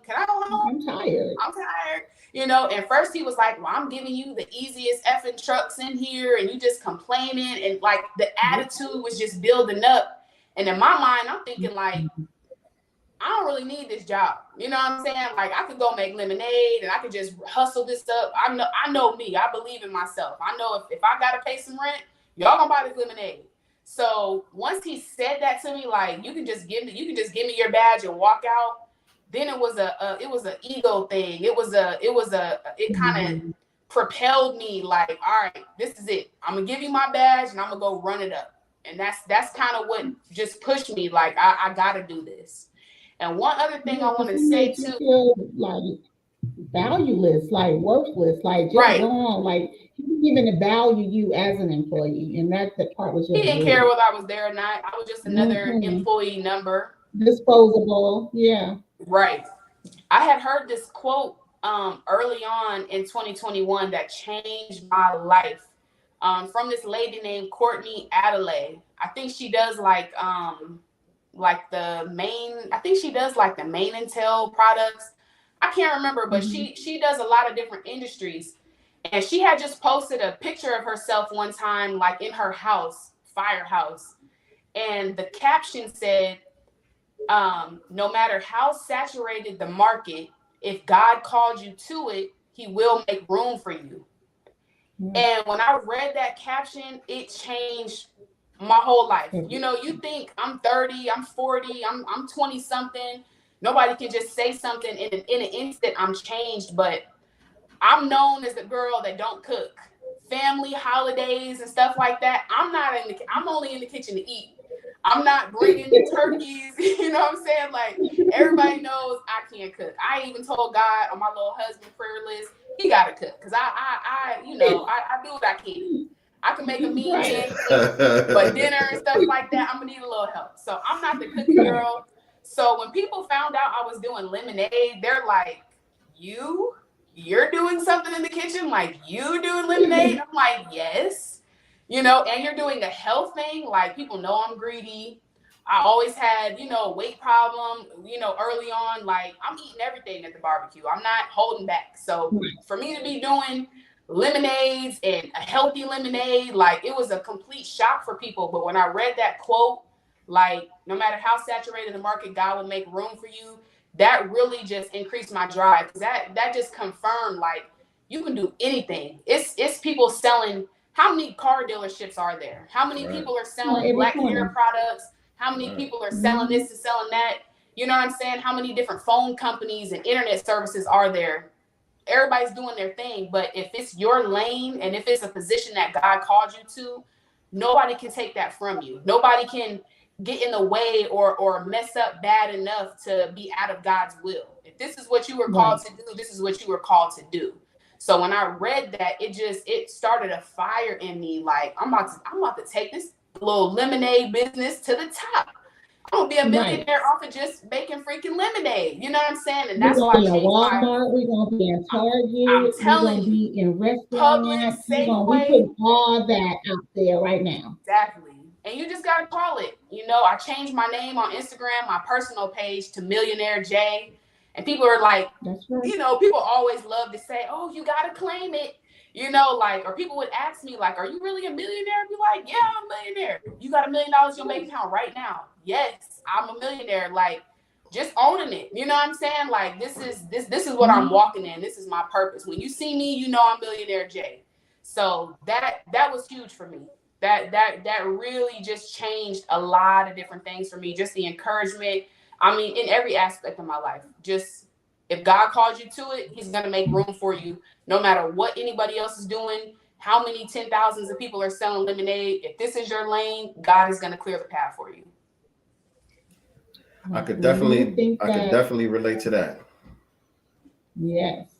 can I go home? I'm tired. I'm tired. You know, and first he was like, well, I'm giving you the easiest effing trucks in here and you just complaining. And like the attitude was just building up. And in my mind, I'm thinking like, I don't really need this job. You know what I'm saying? Like I could go make lemonade and I could just hustle this up. I know me. I believe in myself. I know if I gotta pay some rent, y'all gonna buy this lemonade. So once he said that to me, like you can just give me your badge and walk out. Then it was an ego thing. It kind of propelled me like, all right, this is it. I'm gonna give you my badge and I'm gonna go run it up. And that's kind of what just pushed me. Like I gotta do this. And one other thing I want to say too, feel like valueless, like worthless, like just right. wrong, like he didn't even value you as an employee, and that the part was just he didn't rude. care whether I was there or not. I was just another employee number, disposable. Yeah, right. I had heard this quote early on in 2021 that changed my life from this lady named Courtney Adelaide. I think she does like the main and tail products. I can't remember, but she does a lot of different industries. And she had just posted a picture of herself one time, like in her house, firehouse. And the caption said, no matter how saturated the market, if God called you to it, he will make room for you. And when I read that caption, it changed my whole life. You know, you think I'm 30, I'm 40, I'm 20 something. Nobody can just say something in an instant. I'm changed, but I'm known as the girl that don't cook. Family holidays and stuff like that. I'm only in the kitchen to eat. I'm not bringing the turkeys. You know what I'm saying? Like everybody knows I can't cook. I even told God on my little husband prayer list, he got to cook. Cause I do what I can. I can make a mean pancake, but dinner and stuff like that, I'm gonna need a little help. So I'm not the cooking girl. So when people found out I was doing lemonade, they're like, you're doing something in the kitchen? Like you doing lemonade? I'm like, yes. You know, and you're doing a health thing. Like people know I'm greedy. I always had, weight problem, early on. Like I'm eating everything at the barbecue. I'm not holding back. So for me to be doing lemonades and a healthy lemonade, like it was a complete shock for people. But when I read that quote, like no matter how saturated the market, God will make room for you. That really just increased my drive. That just confirmed like you can do anything. It's people selling. How many car dealerships are there? How many people are selling black hair products? How many people are selling this and selling that? You know what I'm saying? How many different phone companies and internet services are there? Everybody's doing their thing, but if it's your lane and if it's a position that God called you to, nobody can take that from you. Nobody can get in the way or mess up bad enough to be out of God's will. If this is what you were called to do, this is what you were called to do. So when I read that, it started a fire in me. Like I'm about to take this little lemonade business to the top. I'm gonna be a millionaire off of just making freaking lemonade. You know what I'm saying? And that's why I changed Walmart. We're gonna be in Target. I'm telling we're gonna be in restaurants. Publix, we put all that out there right now. Exactly. And you just gotta call it. I changed my name on Instagram, my personal page to Millionaire J. And people are like, that's right. People always love to say, oh, you got to claim it, or people would ask me like, are you really a millionaire? I'd be like, yeah, I'm a millionaire. You got $1 million in your bank account right now. Yes, I'm a millionaire. Like just owning it. You know what I'm saying? Like this is what I'm walking in. This is my purpose. When you see me, I'm Millionaire J. So that was huge for me. That really just changed a lot of different things for me. Just the encouragement. I mean, in every aspect of my life, just if God calls you to it, he's going to make room for you no matter what anybody else is doing, how many 10,000s of people are selling lemonade. If this is your lane, God is going to clear the path for you. I could definitely relate to that. Yes.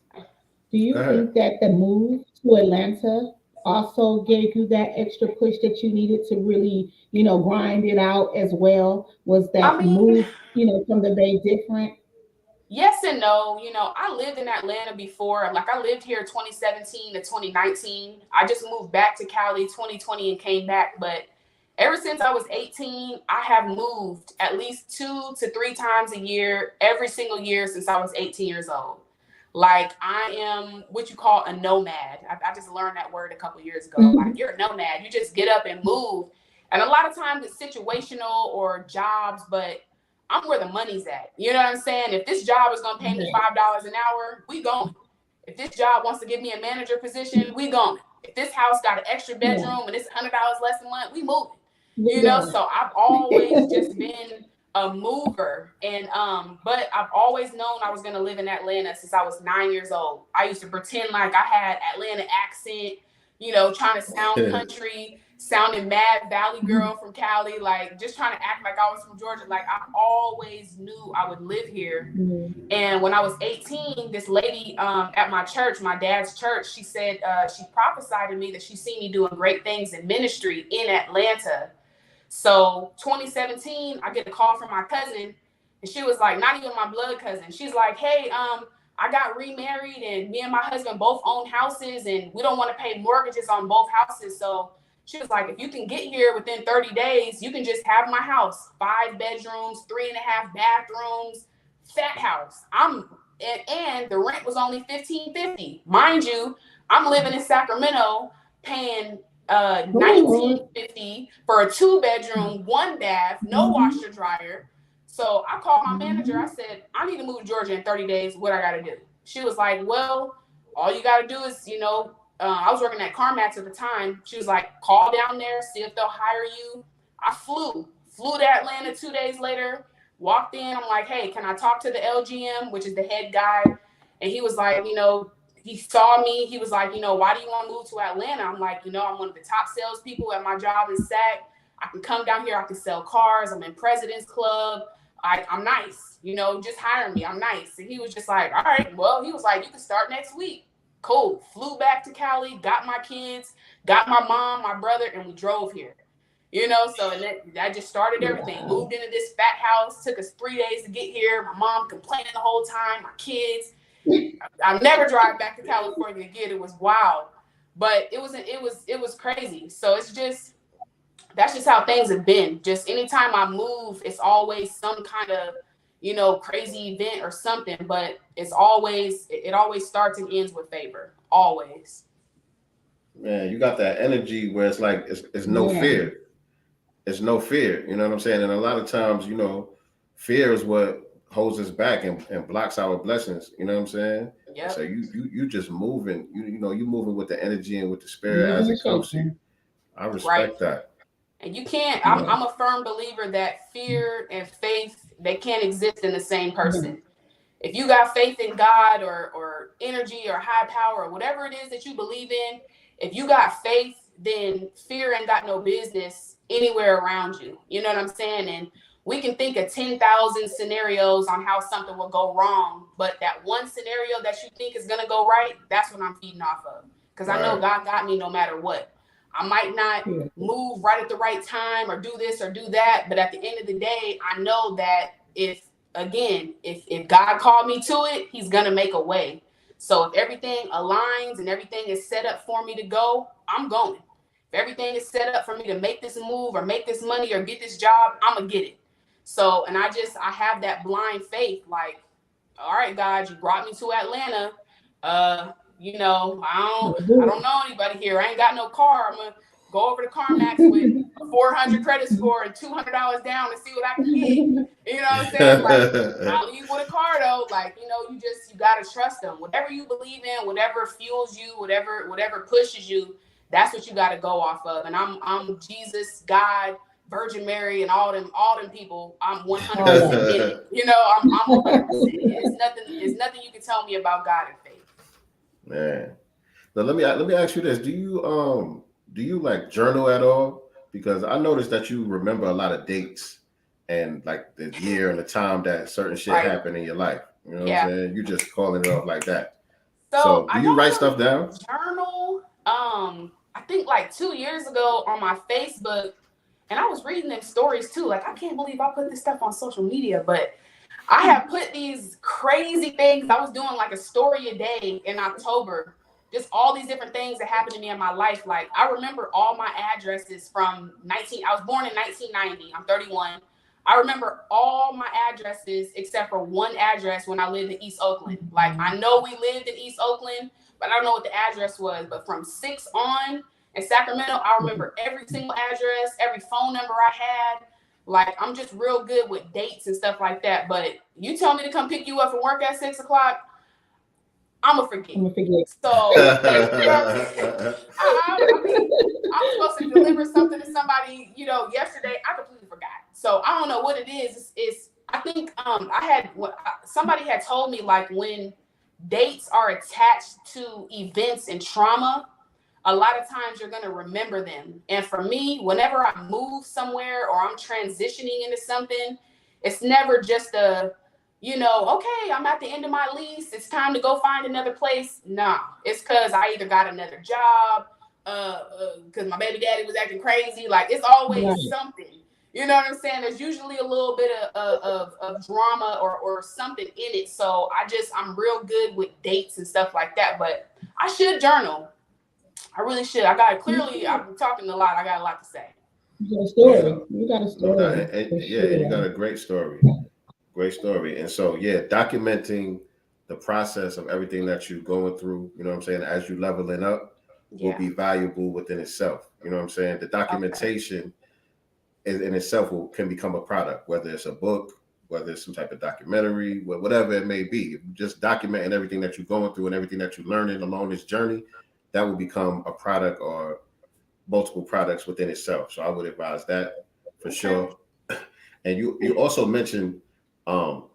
Do you think that the move to Atlanta also gave you that extra push that you needed to really, grind it out as well? Was that move, from the Bay different? Yes and no. You know, I lived in Atlanta before. Like, I lived here 2017 to 2019. I just moved back to Cali 2020 and came back. But ever since I was 18, I have moved at least 2 to 3 times a year, every single year since I was 18 years old. Like, I am what you call a nomad. I just learned that word a couple years ago. Like, you're a nomad. You just get up and move. And a lot of times it's situational or jobs, but I'm where the money's at. You know what I'm saying? If this job is gonna pay me $5 an hour, we going. If this job wants to give me a manager position, we going. If this house got an extra bedroom and it's $100 less a month, we moving. You know, so I've always just been a mover, and but I've always known I was gonna live in Atlanta since I was 9 years old. I used to pretend like I had Atlanta accent, you know, trying to sound country, sounding mad Valley girl from Cali, like just trying to act like I was from Georgia. Like, I always knew I would live here. And when I was 18, this lady at my church, my dad's church, she said she prophesied to me that she seen me doing great things in ministry in Atlanta. So 2017, I get a call from my cousin, and she was like, not even my blood cousin. She's like, hey, I got remarried, and me and my husband both own houses, and we don't want to pay mortgages on both houses. So she was like, if you can get here within 30 days, you can just have my house, 5 bedrooms, 3.5 bathrooms, fat house. And the rent was only $1,550. Mind you, I'm living in Sacramento paying $1,950 for a 2-bedroom, 1 bath, no washer dryer. So I called my manager. I said, I need to move to Georgia in 30 days. What I got to do? She was like, well, all you got to do is, you know, I was working at CarMax at the time. She was like, call down there, see if they'll hire you. I flew to Atlanta 2 days later, walked in. I'm like, hey, can I talk to the LGM, which is the head guy? And he was like, you know, he saw me. He was like, you know, why do you want to move to Atlanta? I'm like, you know, I'm one of the top salespeople at my job in SAC. I can come down here. I can sell cars. I'm in President's Club. I'm nice. You know, just hire me. I'm nice. And he was just like, all right. Well, he was like, you can start next week. Cool. Flew back to Cali, got my kids, got my mom, my brother, and we drove here. You know, so that just started everything. Moved into this fat house. Took us 3 days to get here. My mom complaining the whole time. My kids. I never drive back to California again. It was wild, but it was crazy. So that's just how things have been. Just anytime I move, it's always some kind of, you know, crazy event or something. But it always starts and ends with favor. Always. Man, you got that energy where it's like it's no fear. It's no fear. You know what I'm saying? And a lot of times, you know, fear is what holds us back and blocks our blessings. You know what I'm saying? Yeah. So you just moving. You know, you moving with the energy and with the spirit as it comes to you. I respect that. And you can't. I'm a firm believer that fear and faith, they can't exist in the same person. If you got faith in God or energy or high power or whatever it is that you believe in, if you got faith, then fear ain't got no business anywhere around you. You know what I'm saying? And we can think of 10,000 scenarios on how something will go wrong, but that one scenario that you think is gonna go right, that's what I'm feeding off of. Because I know God got me no matter what. I might not move right at the right time or do this or do that, but at the end of the day, I know that if God called me to it, he's gonna make a way. So if everything aligns and everything is set up for me to go, I'm going. If everything is set up for me to make this move or make this money or get this job, I'm gonna get it. So, and I have that blind faith, like, all right, God, you brought me to Atlanta. You know, I don't know anybody here. I ain't got no car. I'm gonna go over to CarMax with a 400 credit score and $200 down and see what I can get. You know what I'm saying? Like, I'll leave with a car though. Like, you know, you gotta trust them. Whatever you believe in, whatever fuels you, whatever pushes you, that's what you gotta go off of. And I'm Jesus, God, Virgin Mary, and all them people. I'm 100% in it. You know, I'm 100% in it. It's nothing you can tell me about God and faith. Man, now let me ask you this: do you like journal at all? Because I noticed that you remember a lot of dates and like the year and the time that certain shit happened in your life. You know what I'm saying? You just calling it off like that. So do you write stuff down? Journal. I think like 2 years ago on my Facebook, and I was reading them stories too. Like, I can't believe I put this stuff on social media, but I have put these crazy things. I was doing like a story a day in October. Just all these different things that happened to me in my life. Like I remember all my addresses from I was born in 1990. I'm 31. I remember all my addresses except for one address when I lived in East Oakland. Like I know we lived in East Oakland, but I don't know what the address was. But from 6 on in Sacramento, I remember every single address, every phone number I had. Like I'm just real good with dates and stuff like that. But you tell me to come pick you up from work at 6 o'clock, I'm gonna forget. So I mean, I'm supposed to deliver something to somebody, yesterday. I completely forgot. So I don't know what it is. It's I think somebody had told me like when dates are attached to events and trauma, a lot of times you're going to remember them. And for me, whenever I move somewhere or I'm transitioning into something, it's never just okay, I'm at the end of my lease, it's time to go find another place. Nah, it's because I either got another job, because my baby daddy was acting crazy. Like it's always something. You know what I'm saying? There's usually a little bit of drama or something in it. So I'm real good with dates and stuff like that. But I should journal. I really should. I'm talking a lot. I got a lot to say. You got a story. You got a story. You got a great story. Great story. And so, documenting the process of everything that you're going through, you know what I'm saying, as you leveling up will be valuable within itself. You know what I'm saying? The documentation in itself can become a product, whether it's a book, whether it's some type of documentary, whatever it may be. Just documenting everything that you're going through and everything that you're learning along this journey, that will become a product or multiple products within itself. So I would advise that for sure. And you also mentioned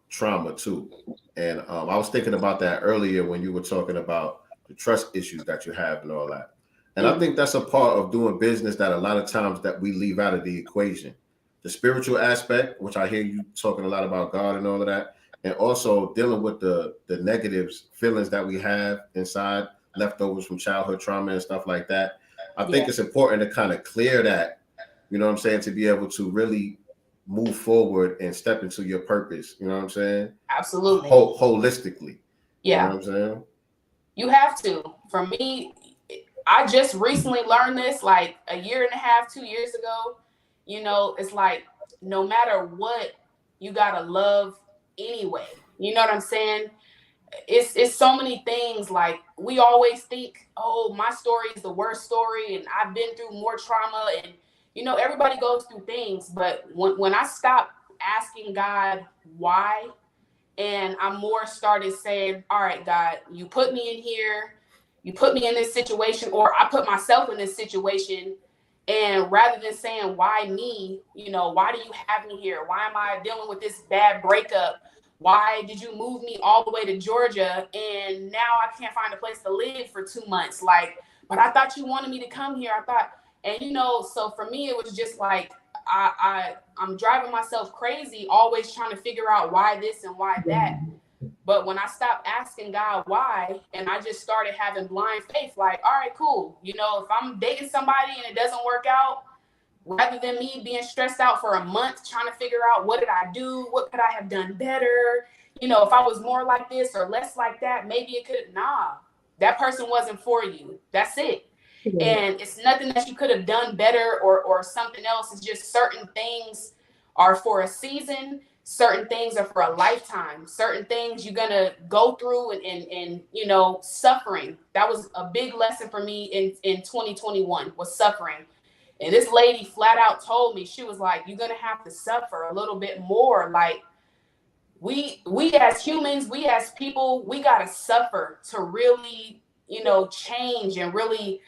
trauma too. And I was thinking about that earlier when you were talking about the trust issues that you have and all that. And I think that's a part of doing business that a lot of times that we leave out of the equation. The spiritual aspect, which I hear you talking a lot about God and all of that, and also dealing with the negatives, feelings that we have inside, leftovers from childhood trauma and stuff like that. I think it's important to kind of clear that, you know what I'm saying, to be able to really move forward and step into your purpose. You know what I'm saying? Absolutely. Holistically. Yeah. You know what I'm saying? You have to. For me, I just recently learned this like a year and a half, 2 years ago. It's like no matter what, you gotta love anyway. You know what I'm saying? It's so many things. Like we always think, oh, my story is the worst story and I've been through more trauma, and everybody goes through things. But when I stopped asking God why, and I more started saying, all right, God, you put me in here, you put me in this situation, or I put myself in this situation. And rather than saying, why me, why do you have me here? Why am I dealing with this bad breakup? Why did you move me all the way to Georgia and now I can't find a place to live for 2 months? Like, but I thought you wanted me to come here. So for me, it was just like, I'm driving myself crazy, always trying to figure out why this and why that. But when I stopped asking God why, and I just started having blind faith, like, all right, cool. If I'm dating somebody and it doesn't work out, rather than me being stressed out for a month trying to figure out what did I do, what could I have done better, if I was more like this or less like that, maybe it could. That person wasn't for you. That's it. And it's nothing that you could have done better or something else. It's just certain things are for a season. Certain things are for a lifetime. Certain things you're going to go through and suffering. That was a big lesson for me in 2021 was suffering. And this lady flat out told me, she was like, you're going to have to suffer a little bit more. Like we as humans, we as people, we got to suffer to really, change and really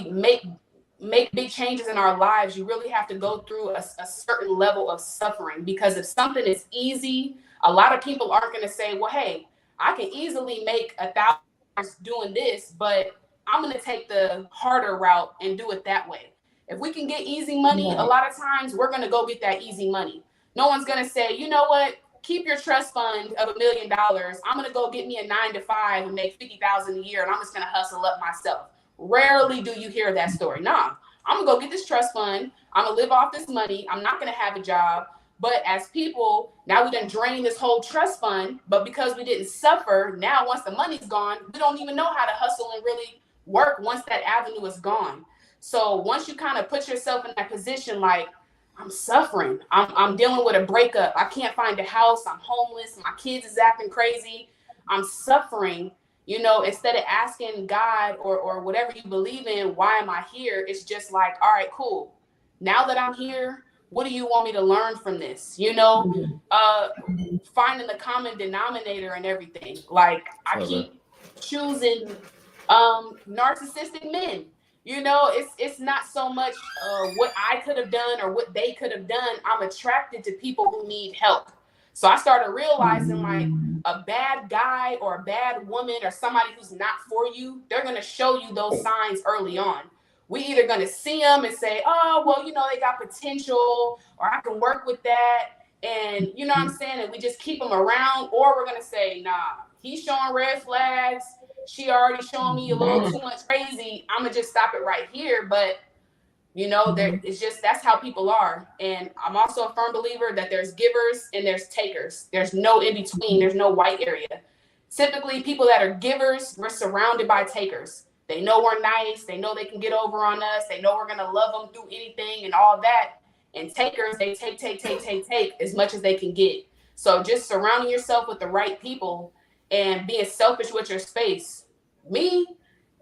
make big changes in our lives. You really have to go through a certain level of suffering, because if something is easy, a lot of people aren't going to say, well, hey, I can easily make $1,000 doing this, but I'm going to take the harder route and do it that way. If we can get easy money, a lot of times we're going to go get that easy money. No one's going to say, you know what, keep your trust fund of $1 million. I'm going to go get me a 9-to-5 and make $50,000 a year, and I'm just going to hustle up myself. Rarely do you hear that story. Nah, I'm going to go get this trust fund. I'm going to live off this money. I'm not going to have a job, But as people, now we done drained this whole trust fund, but because we didn't suffer, now once the money's gone, we don't even know how to hustle and really work once that avenue is gone. So once you kind of put yourself in that position, like, I'm suffering, I'm dealing with a breakup, I can't find a house, I'm homeless, my kids is acting crazy, I'm suffering, you know, instead of asking God or whatever you believe in, why am I here? It's just like, all right, cool. Now that I'm here, what do you want me to learn from this? You know, finding the common denominator and everything. Like, I keep choosing narcissistic men. You know, it's not so much what I could have done or what they could have done. I'm attracted to people who need help. So I started realizing, like, a bad guy or a bad woman or somebody who's not for you, they're going to show you those signs early on. We either going to see them and say, oh, well, you know, they got potential, or I can work with that. And you know what I'm saying? And we just keep them around, or we're going to say, nah, he's showing red flags. She already showing me a little too much crazy. I'm going to just stop it right here. But you know, it's just, that's how people are. And I'm also a firm believer that there's givers and there's takers. There's no in between. There's no white area. Typically, people that are givers, we're surrounded by takers. They know we're nice. They know they can get over on us. They know we're going to love them through anything and all that. And takers, they take as much as they can get. So just surrounding yourself with the right people and being selfish with your space. Me,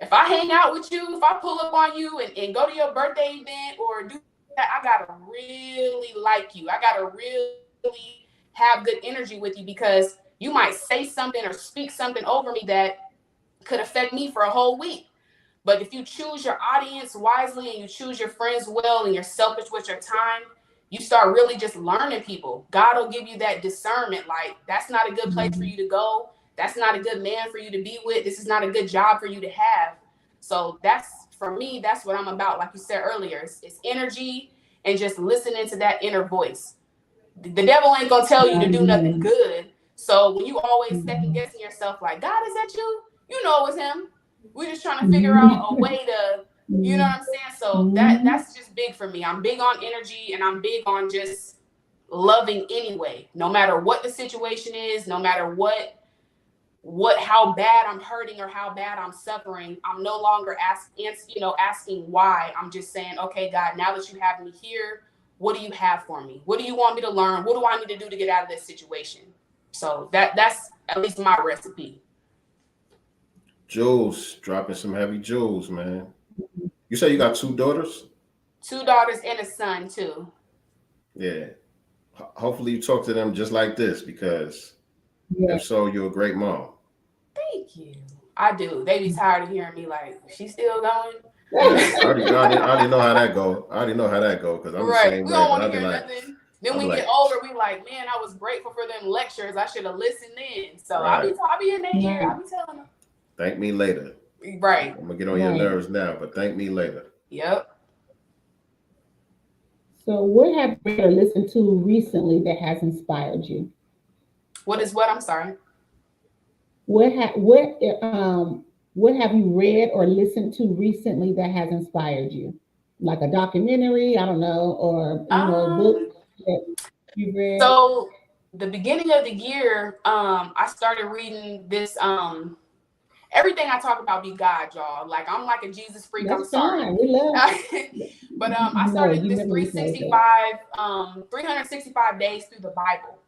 if I hang out with you, if I pull up on you and go to your birthday event or do that, I gotta really like you. I gotta really have good energy with you, because you might say something or speak something over me that could affect me for a whole week. But if you choose your audience wisely and you choose your friends well and you're selfish with your time, you start really just learning people. God will give you that discernment. Like, that's not a good place for you to go. That's not a good man for you to be with. This is not a good job for you to have. So that's, for me, that's what I'm about. Like you said earlier, it's energy and just listening to that inner voice. The devil ain't gonna tell you to do nothing good. So when you always second guessing yourself, like, God, is that you? You know it was him. We're just trying to figure out a way to, you know what I'm saying? So that's just big for me. I'm big on energy, and I'm big on just loving anyway, no matter what the situation is, no matter how bad I'm hurting or how bad I'm suffering. I'm no longer asking why. I'm just saying, okay, God, now that you have me here, what do you have for me? What do you want me to learn? What do I need to do to get out of this situation? So that's at least my recipe. Jules, dropping some heavy jewels, man. You say you got 2 daughters? 2 daughters and a son too. Yeah. Hopefully you talk to them just like this, because if so, you're a great mom. Thank you. I do. They be tired of hearing me like, she's still going. I already know how that go. I already know how that go, because I'm the same way. We don't want to hear nothing. Then we get older, we like, man, I was grateful for them lectures. I should have listened in. So I be in their ear. I be telling them. Thank me later. Right. I'm gonna get on your nerves now, but thank me later. Yep. So what have you read or listened to recently that has inspired you? What is what? I'm sorry. What have you read or listened to recently that has inspired you? Like a documentary, I don't know, or a book that you read? So the beginning of the year, I started reading this. Everything I talk about be God, y'all. Like, I'm like a Jesus freak. That's I'm sorry. fine. We love it. But I started this 365 days through the Bible.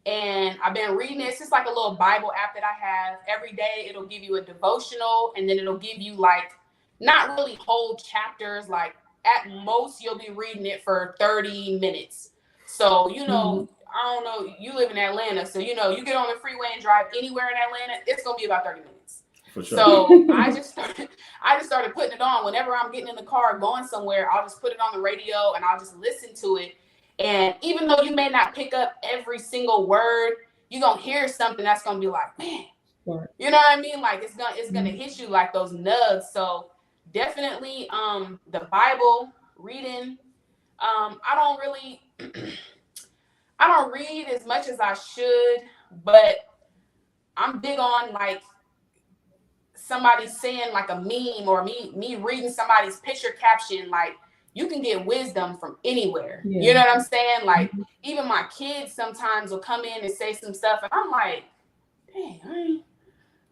And I've been reading it. It's just like a little Bible app that I have. Every day it'll give you a devotional, and then it'll give you, like, not really whole chapters. Like, at most you'll be reading it for 30 minutes. So, I don't know, you live in Atlanta, so you get on the freeway and drive anywhere in Atlanta, it's gonna be about 30 minutes. For sure. So I just started putting it on whenever I'm getting in the car going somewhere. I'll just put it on the radio and I'll just listen to it. And even though you may not pick up every single word, you're gonna hear something that's gonna be like, man, you know what I mean? Like, it's gonna hit you like those nugs. So definitely the Bible reading. I don't read as much as I should, but I'm big on, like, somebody saying like a meme, or me reading somebody's picture caption. Like, you can get wisdom from anywhere. Yeah. You know what I'm saying? Like, even my kids sometimes will come in and say some stuff, and I'm like, dang,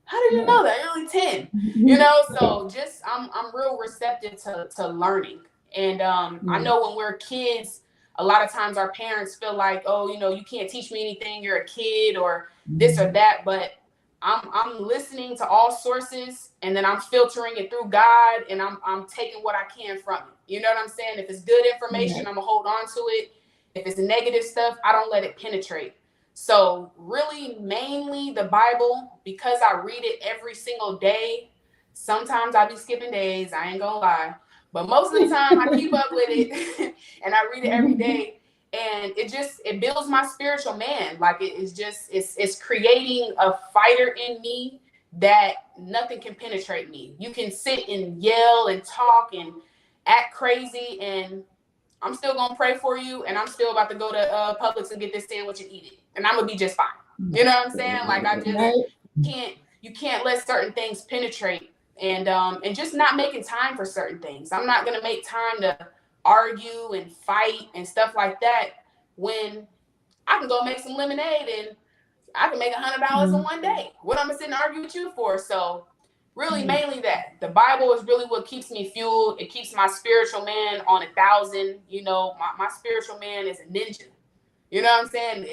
how did you know that? You're only 10. You know, so just I'm real receptive to learning. And I know when we're kids, a lot of times our parents feel like, oh, you know, you can't teach me anything, you're a kid, or this or that. But I'm listening to all sources, and then I'm filtering it through God, and I'm taking what I can from it. You know what I'm saying? If it's good information, I'm gonna hold on to it. If it's negative stuff, I don't let it penetrate. So really, mainly the Bible, because I read it every single day. Sometimes I be skipping days, I ain't gonna lie, but most of the time I keep up with it and I read it every day. And it builds my spiritual man. Like it's creating a fighter in me that nothing can penetrate me. You can sit and yell and talk and act crazy, and I'm still gonna pray for you, and I'm still about to go to Publix and get this sandwich and eat it, and I'm gonna be just fine. You know what I'm saying? Like I just you can't let certain things penetrate, and just not making time for certain things. I'm not gonna make time to argue and fight and stuff like that when I can go make some lemonade and I can make $100 in one day. What I'm gonna sit and argue with you for? So really, mainly that. The Bible is really what keeps me fueled. It keeps my spiritual man on 1,000. You know, my spiritual man is a ninja. You know what I'm saying?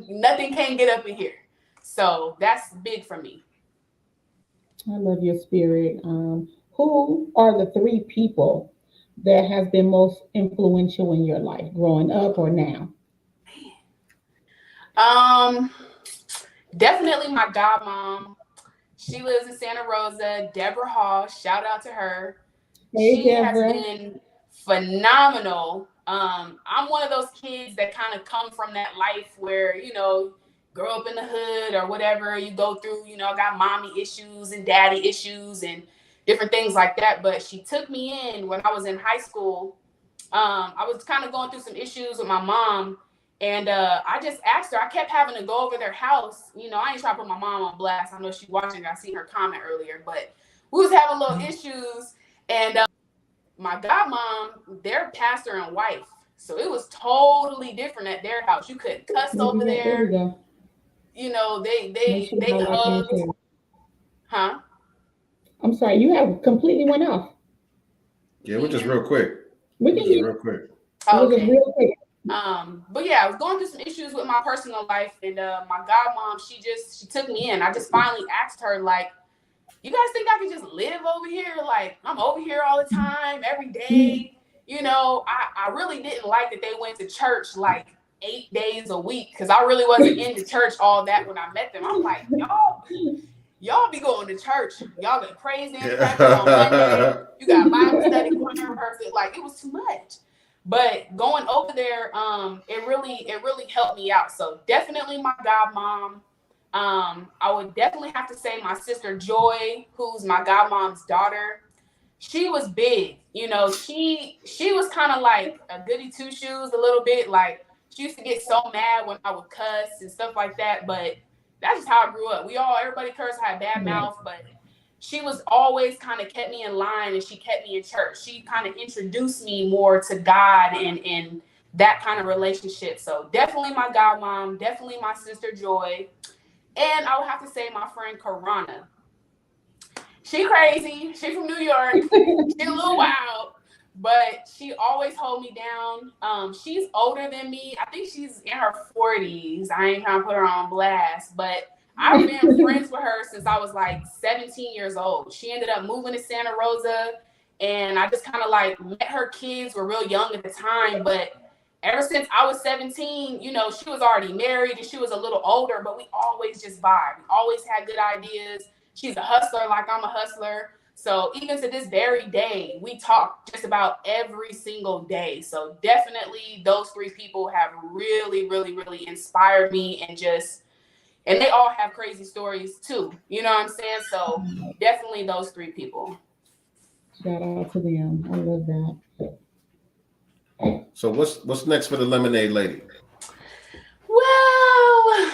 Nothing can get up in here. So that's big for me. I love your spirit. Who are the 3 people that has been most influential in your life, growing up or now? Definitely my godmom. She lives in Santa Rosa, Deborah Hall. Shout out to her. Hey, She Deborah. has been phenomenal. I'm one of those kids that kind of come from that life where, you know, grow up in the hood or whatever, you go through, you know, got mommy issues and daddy issues and different things like that. But she took me in when I was in high school. I was kind of going through some issues with my mom. And I just asked her, I kept having to go over their house. You know, I ain't trying to put my mom on blast. I know she's watching. I seen her comment earlier, but we was having little issues. And my godmom, their pastor and wife. So it was totally different at their house. You couldn't cuss over there. There we go. You know, they hugged. Huh? I'm sorry, you have completely went off. Yeah, we're just real quick. We can hear real quick. Okay. Real quick. But yeah, I was going through some issues with my personal life, and my godmom, she took me in. I just finally asked her, like, you guys think I can just live over here? Like, I'm over here all the time, every day. You know, I really didn't like that they went to church like 8 days a week, because I really wasn't into church all that when I met them. I'm like, y'all be going to church. Y'all get praise dance practice on Monday. You got Bible study rehearsal. Like, it was too much. But going over there, it really helped me out. So definitely my godmom. I would definitely have to say my sister Joy, who's my godmom's daughter. She was big. You know, she was kind of like a goody two shoes a little bit. Like, she used to get so mad when I would cuss and stuff like that. But that's just how I grew up. Everybody cursed, had bad mouth, but she was always kind of kept me in line, and she kept me in church. She kind of introduced me more to God and that kind of relationship. So definitely my godmom, definitely my sister Joy. And I would have to say my friend Karana. She crazy. She from New York. She a little wild, but she always hold me down. She's older than me. I think she's in her 40s. I ain't trying to put her on blast, but I've been friends with her since I was like 17 years old. She ended up moving to Santa Rosa, and I just kind of like met her kids. Were real young at the time, but ever since I was 17, you know, she was already married and she was a little older, but we always just vibe. We always had good ideas. She's a hustler like I'm a hustler. So even to this very day, we talk just about every single day. So definitely those 3 people have really, really, really inspired me, and they all have crazy stories too. You know what I'm saying? So definitely those 3 people. Shout out to them. I love that. So what's next for the lemonade lady? Well,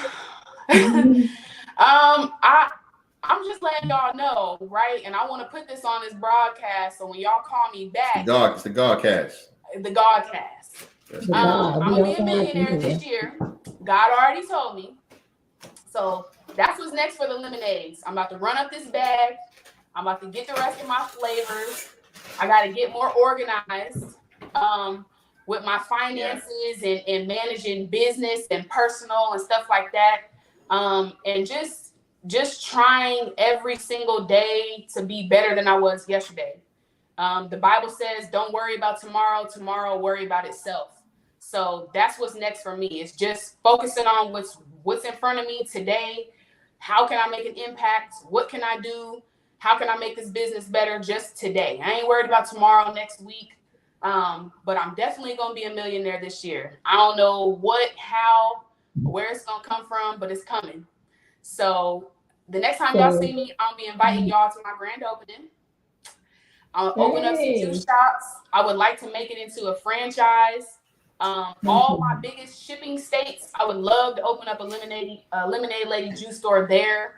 I'm just letting y'all know, right? And I want to put this on this broadcast, so when y'all call me back, It's the GodCast. The GodCast. Yes, I'm gonna be a millionaire this year. God already told me. So that's what's next for the lemonades. I'm about to run up this bag. I'm about to get the rest of my flavors. I got to get more organized with my finances and managing business and personal and stuff like that. And just trying every single day to be better than I was yesterday. The Bible says, don't worry about tomorrow. Tomorrow worry about itself. So that's what's next for me. It's just focusing on what's in front of me today. How can I make an impact? What can I do? How can I make this business better just today? I ain't worried about tomorrow, next week. But I'm definitely going to be a millionaire this year. I don't know what, how, where it's going to come from, but it's coming. So the next time y'all see me, I'll be inviting y'all to my grand opening. I'll open up some juice shops. I would like to make it into a franchise. All my biggest shipping states, I would love to open up a lemonade lady juice store there.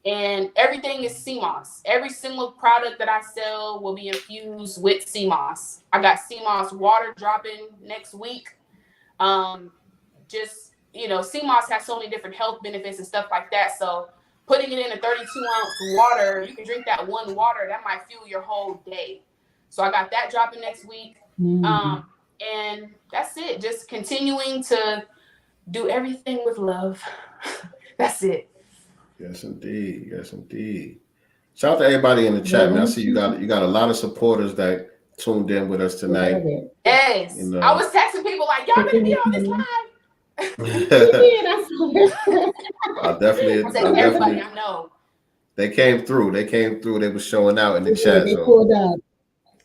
And everything is Seamoss. Every single product that I sell will be infused with Seamoss. I got Seamoss water dropping next week. Seamoss has so many different health benefits and stuff like that. So putting it in a 32-ounce water, you can drink that one water. That might fuel your whole day. So I got that dropping next week. And that's it. Just continuing to do everything with love. That's it. Yes, indeed. Yes, indeed. Shout out to everybody in the chat, man. I see you got a lot of supporters that tuned in with us tonight. Yes. You know. I was texting people like, y'all gonna be on this live. Everybody I know. They came through. They were showing out in the chat. They pulled up.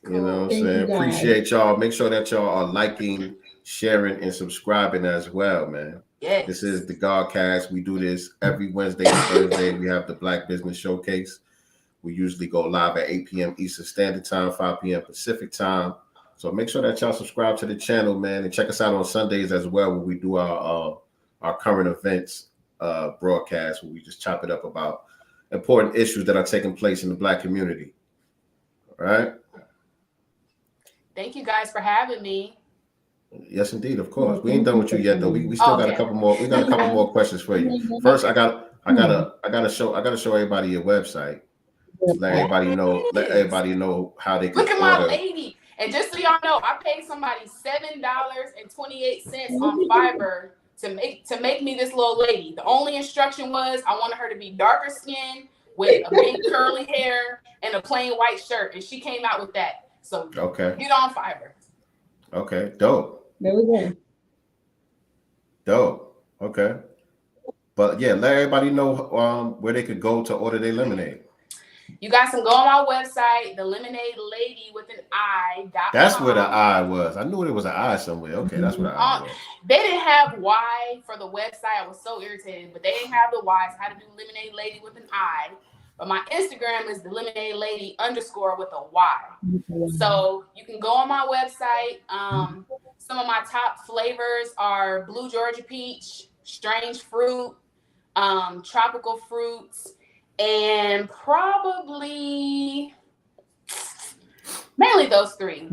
You know what I'm saying? Appreciate y'all. Make sure that y'all are liking, sharing, and subscribing as well, man. Yes. This is the GodCast. We do this every Wednesday and Thursday. We have the Black Business Showcase. We usually go live at 8 p.m. Eastern Standard Time, 5 p.m. Pacific Time. So make sure that y'all subscribe to the channel, man, and check us out on Sundays as well, where we do our current events broadcast, where we just chop it up about important issues that are taking place in the Black community. All right. Thank you guys for having me. Yes, indeed, of course. We ain't done with you yet, though. We still got a couple more. We got a couple more questions for you. First, I gotta show everybody your website. Let everybody know how they can. Look at my lady. And just so y'all know, I paid somebody $7.28 on Fiverr to make me this little lady. The only instruction was I wanted her to be darker skinned with a big curly hair and a plain white shirt, and she came out with that. So get on Fiverr. Okay, dope. There we go. Dope. Okay. But yeah, let everybody know where they could go to order their lemonade. You guys can go on my website, the Lemonade Lady with an I.com. That's where the I was. I knew there was an I somewhere. Okay, that's where the I was. They didn't have Y for the website. I was so irritated, but they didn't have the Y. So I had to do Lemonade Lady with an I. But my Instagram is the Lemonade Lady _ with a Y. So you can go on my website. Some of my top flavors are Blue Georgia Peach, Strange Fruit, Tropical Fruits, and probably mainly those three.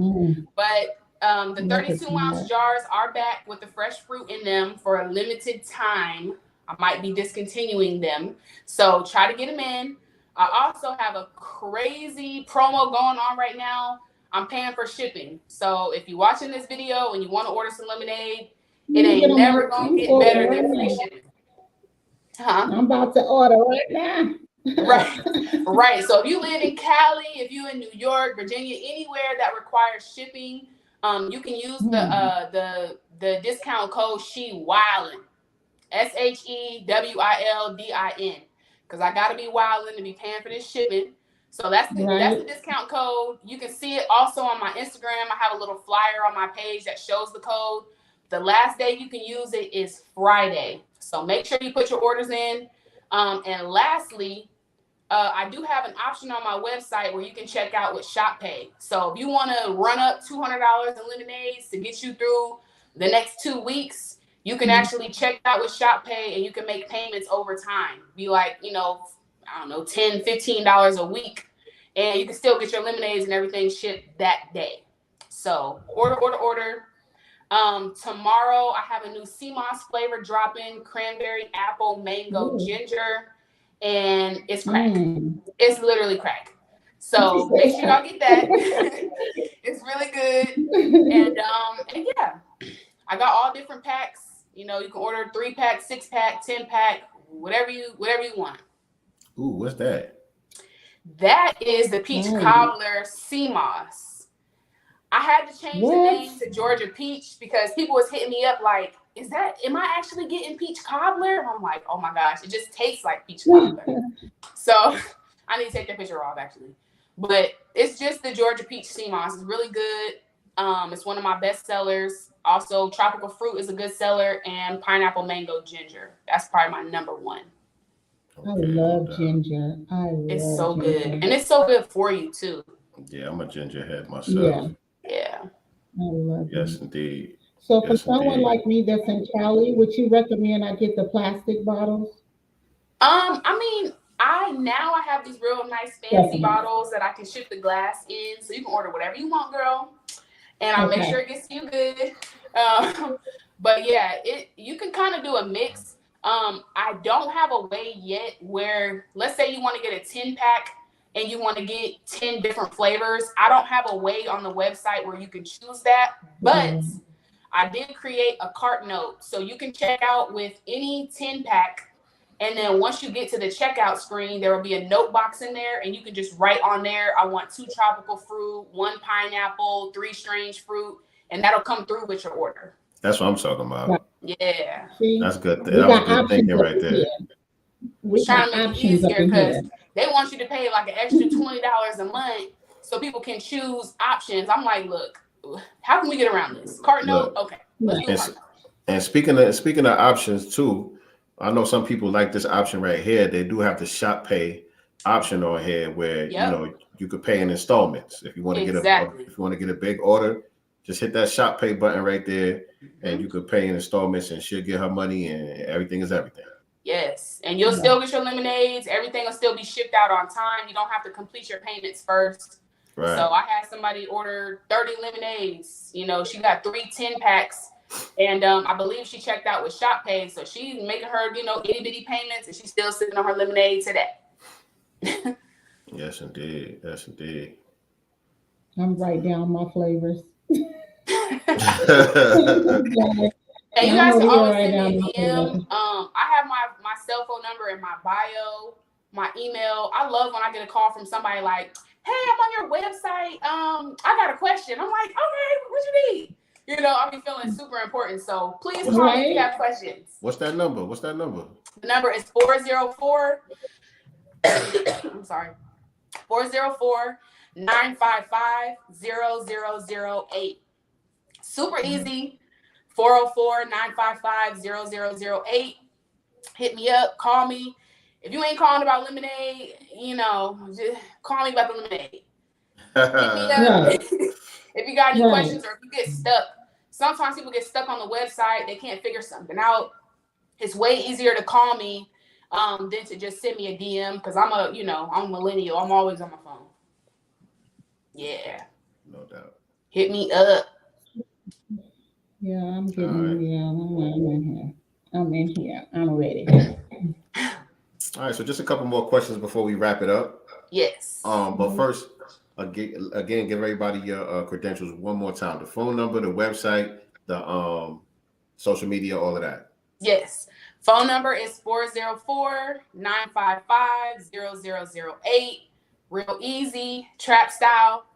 But the 32-ounce jars are back with the fresh fruit in them for a limited time. I might be discontinuing them. So try to get them in. I also have a crazy promo going on right now. I'm paying for shipping. So if you're watching this video and you want to order some lemonade, it ain't never going to get better than free shipping. I'm about to order right now. Right. So if you live in Cali, if you in New York, Virginia, anywhere that requires shipping, you can use the discount code SHEWILDIN, SHEWILDIN, because I gotta be wildin' to be paying for this shipment. So that's the discount code. You can see it also on my Instagram. I have a little flyer on my page that shows the code. The last day you can use it is Friday. So make sure you put your orders in. And lastly, I do have an option on my website where you can check out with Shop Pay. So if you want to run up $200 in lemonades to get you through the next 2 weeks, you can actually check out with Shop Pay and you can make payments over time. Be like, I don't know, $10, $15 a week. And you can still get your lemonades and everything shipped that day. So order. Tomorrow I have a new Seamoss flavor dropping, cranberry, apple, mango, ginger, and it's crack. It's literally crack. So make sure y'all get that. It's really good. And yeah, I got all different packs. You know, you can order 3-pack, 6-pack, 10-pack, whatever you want. Ooh, what's that? That is the peach cobbler Seamoss. I had to change the name to Georgia Peach because people was hitting me up like, am I actually getting peach cobbler? And I'm like, oh my gosh, it just tastes like peach cobbler. So I need to take that picture off actually. But it's just the Georgia Peach Seamoss. It's really good. It's one of my best sellers. Also, tropical fruit is a good seller, and pineapple, mango, ginger. That's probably my number one. I love ginger. It's so good. And it's so good for you too. Yeah, I'm a ginger head myself. Yeah. I love it. Yes, indeed. So for someone like me that's in Cali, would you recommend I get the plastic bottles? I mean, I have these real nice fancy bottles that I can ship the glass in, so you can order whatever you want, girl. And I'll make sure it gets you good. But yeah, you can kind of do a mix. I don't have a way yet where, let's say you want to get a 10-pack and you want to get 10 different flavors. I don't have a way on the website where you can choose that, but I did create a cart note. So you can check out with any 10-pack. And then once you get to the checkout screen, there will be a note box in there and you can just write on there, I want 2 tropical fruit, 1 pineapple, 3 strange fruit, and that'll come through with your order. That's what I'm talking about. Yeah. See, that's good. That was good thinking right there. We're trying to make it easier because they want you to pay like an extra $20 a month so people can choose options. I'm like, look, how can we get around this? Cart note? Okay. Let's do cart note. And speaking of options too, I know some people like this option right here. They do have the shop pay option on here where you know you could pay in installments. If you want to get a big order, just hit that shop pay button right there, and you could pay in installments, and she'll get her money, and everything is everything. Yes, and you'll still get your lemonades. Everything will still be shipped out on time. You don't have to complete your payments first. Right. So I had somebody order 30 lemonades. You know, she got 3 10-packs. And I believe she checked out with Shop Pay. So she's making her, itty bitty payments, and she's still sitting on her lemonade today. Yes, indeed. Yes, indeed. I'm writing down my flavors. And you guys can always send me a DM. I have my cell phone number in my bio, my email. I love when I get a call from somebody like, hey, I'm on your website. I got a question. I'm like, okay, what you need? I'll be feeling super important. So please call me if you have questions. What's that number? The number is 404. I'm sorry. 404-955-0008. Super easy. 404-955-0008. Hit me up. Call me. If you ain't calling about lemonade, just call me about the lemonade. Hit me up. If you got any questions or if you get stuck. Sometimes people get stuck on the website. They can't figure something out. It's way easier to call me than to just send me a DM because I'm a millennial. I'm always on my phone. Yeah. No doubt. Hit me up. Yeah, I'm getting I'm in here. I'm ready. All right, so just a couple more questions before we wrap it up. Yes. But first, again, give everybody your credentials one more time. The phone number, the website, the social media, all of that. Yes. Phone number is 404-955-0008. Real easy, trap style.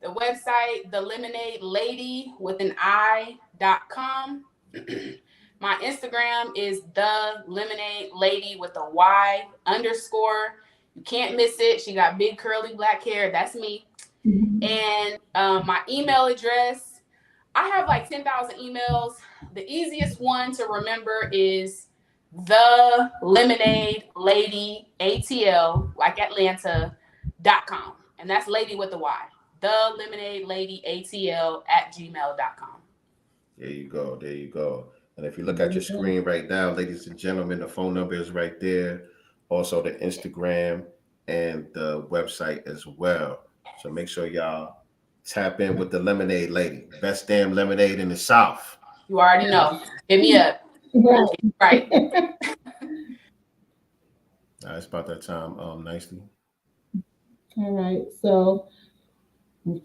The website, the Lemonade Lady with an I.com. My Instagram is the Lemonade Lady with a Y _. You can't miss it. She got big curly black hair. That's me. And my email address, I have like 10,000 emails. The easiest one to remember is the Lemonade Lady ATL, like Atlanta.com. And that's lady with a Y. The Lemonade Lady ATL @gmail.com. There you go. And if you look at your screen right now, ladies and gentlemen, the phone number is right there. also the Instagram and the website as well. So make sure y'all tap in with the lemonade lady. Best damn lemonade in the South. You already know. Hit me up. Right. It's about that time. Nicely. All right. So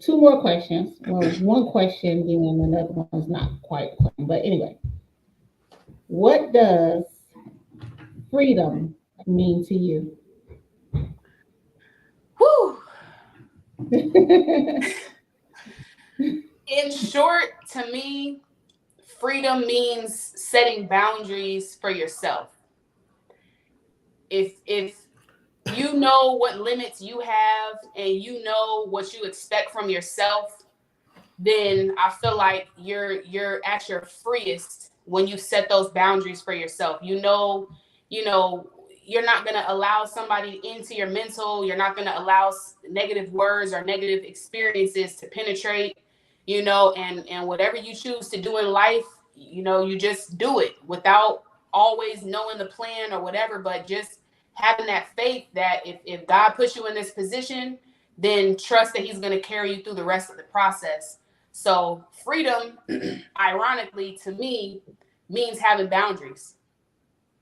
2 more questions. Well, one question, then another one's not quite. But anyway, what does freedom mean to you? Whew. In short, to me, freedom means setting boundaries for yourself. If you know what limits you have and you know what you expect from yourself, then I feel like you're at your freest when you set those boundaries for yourself. You know, you're not going to allow somebody into your mental. You're not going to allow negative words or negative experiences to penetrate, and whatever you choose to do in life, you just do it without always knowing the plan or whatever, but just having that faith that if God puts you in this position, then trust that he's going to carry you through the rest of the process. So freedom, ironically, to me, means having boundaries.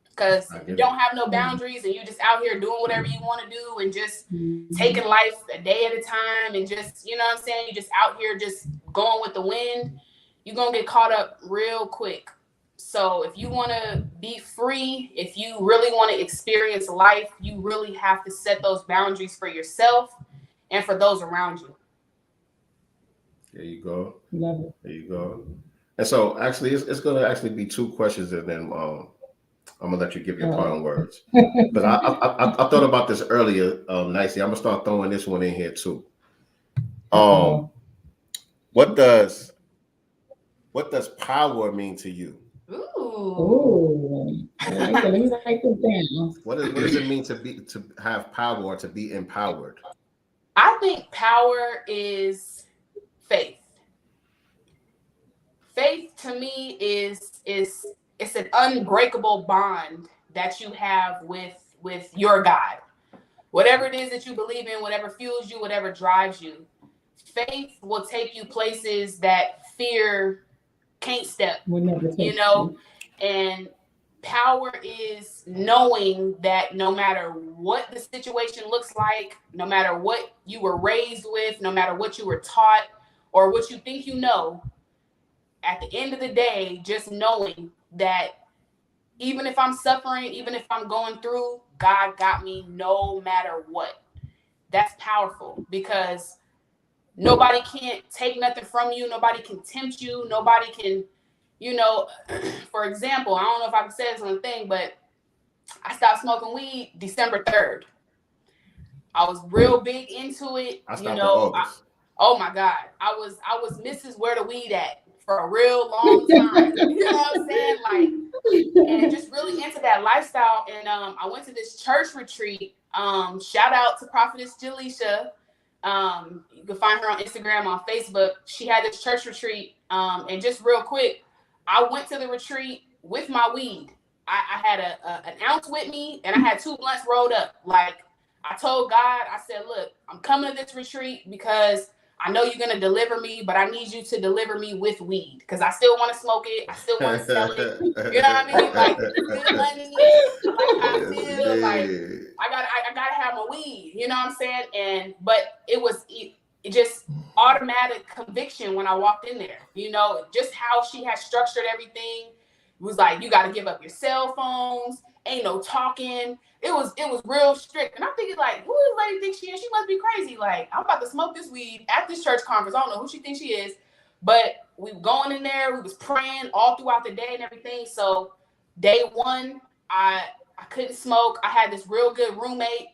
Because if you don't have no boundaries and you're just out here doing whatever you want to do and just taking life a day at a time and just, you know what I'm saying, you're just out here just going with the wind, you're going to get caught up real quick. So if you want to be free, if you really want to experience life, you really have to set those boundaries for yourself and for those around you. There you go. Love it. There you go. And so actually, it's going to actually be 2 questions, and then I'm going to let you give your final words. But I thought about this earlier, nicely. I'm going to start throwing this one in here too. What does power mean to you? Ooh. I like that. Let me write this down. What does it mean to have power or to be empowered? I think power is faith. Faith to me is it's an unbreakable bond that you have with your God. Whatever it is that you believe in, whatever fuels you, whatever drives you, faith will take you places that fear can't step, and power is knowing that no matter what the situation looks like, no matter what you were raised with, no matter what you were taught or what you think you know, at the end of the day, just knowing that even if I'm suffering, even if I'm going through, God got me no matter what. That's powerful because nobody can't take nothing from you. Nobody can tempt you. Nobody can, for example, I don't know if I can say this on the thing, but I stopped smoking weed December 3rd. I was real big into it. Oh my God. I was Mrs. Where the Weed At for a real long time. You know what I'm saying? And just really into that lifestyle. And I went to this church retreat. Shout out to Prophetess Jaleisha. You can find her on Instagram, on Facebook. She had this church retreat. And just real quick, I went to the retreat with my weed. I had an ounce with me and I had 2 blunts rolled up. I told God, I said, look, I'm coming to this retreat because I know you're going to deliver me, but I need you to deliver me with weed because I still want to smoke it. I still want to sell it. You know what I mean? Good money. I feel I got to have my weed. You know what I'm saying? But it just automatic conviction when I walked in there. Just how she had structured everything. It was like, you got to give up your cell phones. Ain't no talking. It was real strict. And I'm thinking, who does lady think she is? She must be crazy. I'm about to smoke this weed at this church conference. I don't know who she thinks she is. But we going in there. We was praying all throughout the day and everything. So day 1, I couldn't smoke. I had this real good roommate.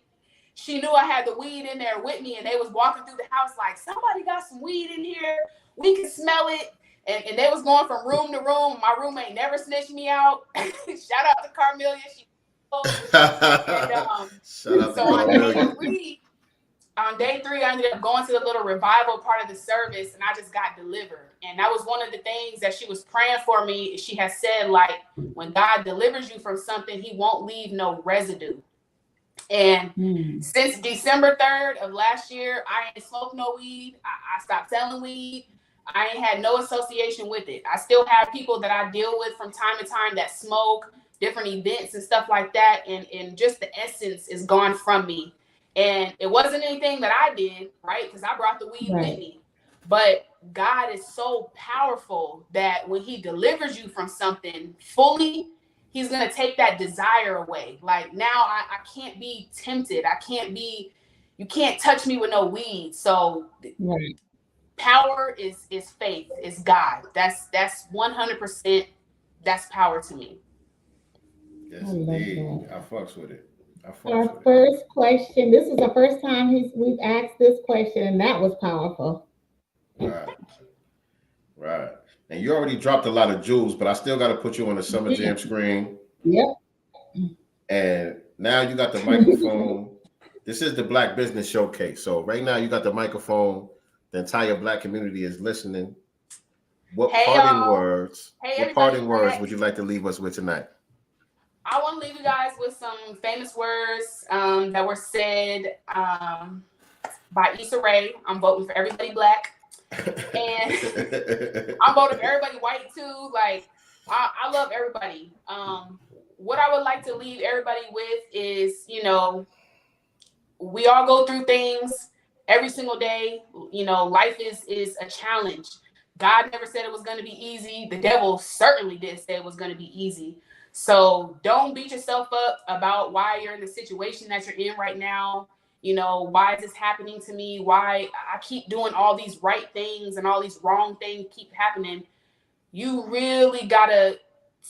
She knew I had the weed in there with me. And they was walking through the house like, somebody got some weed in here. We can smell it. And they was going from room to room. My roommate never snitched me out. Shout out to Carmelia. Shout out to Carmelia. On day 3, I ended up going to the little revival part of the service, and I just got delivered. And that was one of the things that she was praying for me. She had said, when God delivers you from something, he won't leave no residue. And since December 3rd of last year, I ain't smoked no weed. I stopped selling weed. I ain't had no association with it. I still have people that I deal with from time to time that smoke, different events and stuff like that. And just the essence is gone from me. And it wasn't anything that I did, right? Because I brought the weed with me. But God is so powerful that when he delivers you from something fully, he's going to take that desire away. Like now I can't be tempted. You can't touch me with no weed. So power is faith, is God. That's 100%. That's power to me. Yes, indeed. I fucks with it. Our first question. This is the first time we've asked this question, and that was powerful. Right. And you already dropped a lot of jewels, but I still got to put you on the Summer Jam screen. Yep. And now you got the microphone. This is the Black Business Showcase. So right now you got the microphone. The entire Black community is listening. What parting words would you like to leave us with tonight? I want to leave you guys with some famous words that were said by Issa Rae. I'm voting for everybody Black. And I'm voting for everybody white too. Like, I love everybody. What I would like to leave everybody with is, we all go through things every single day. Life is a challenge. God never said it was going to be easy. The devil certainly didn't say it was going to be easy. So don't beat yourself up about why you're in the situation that you're in right now. Why is this happening to me? Why I keep doing all these right things and all these wrong things keep happening. You really got to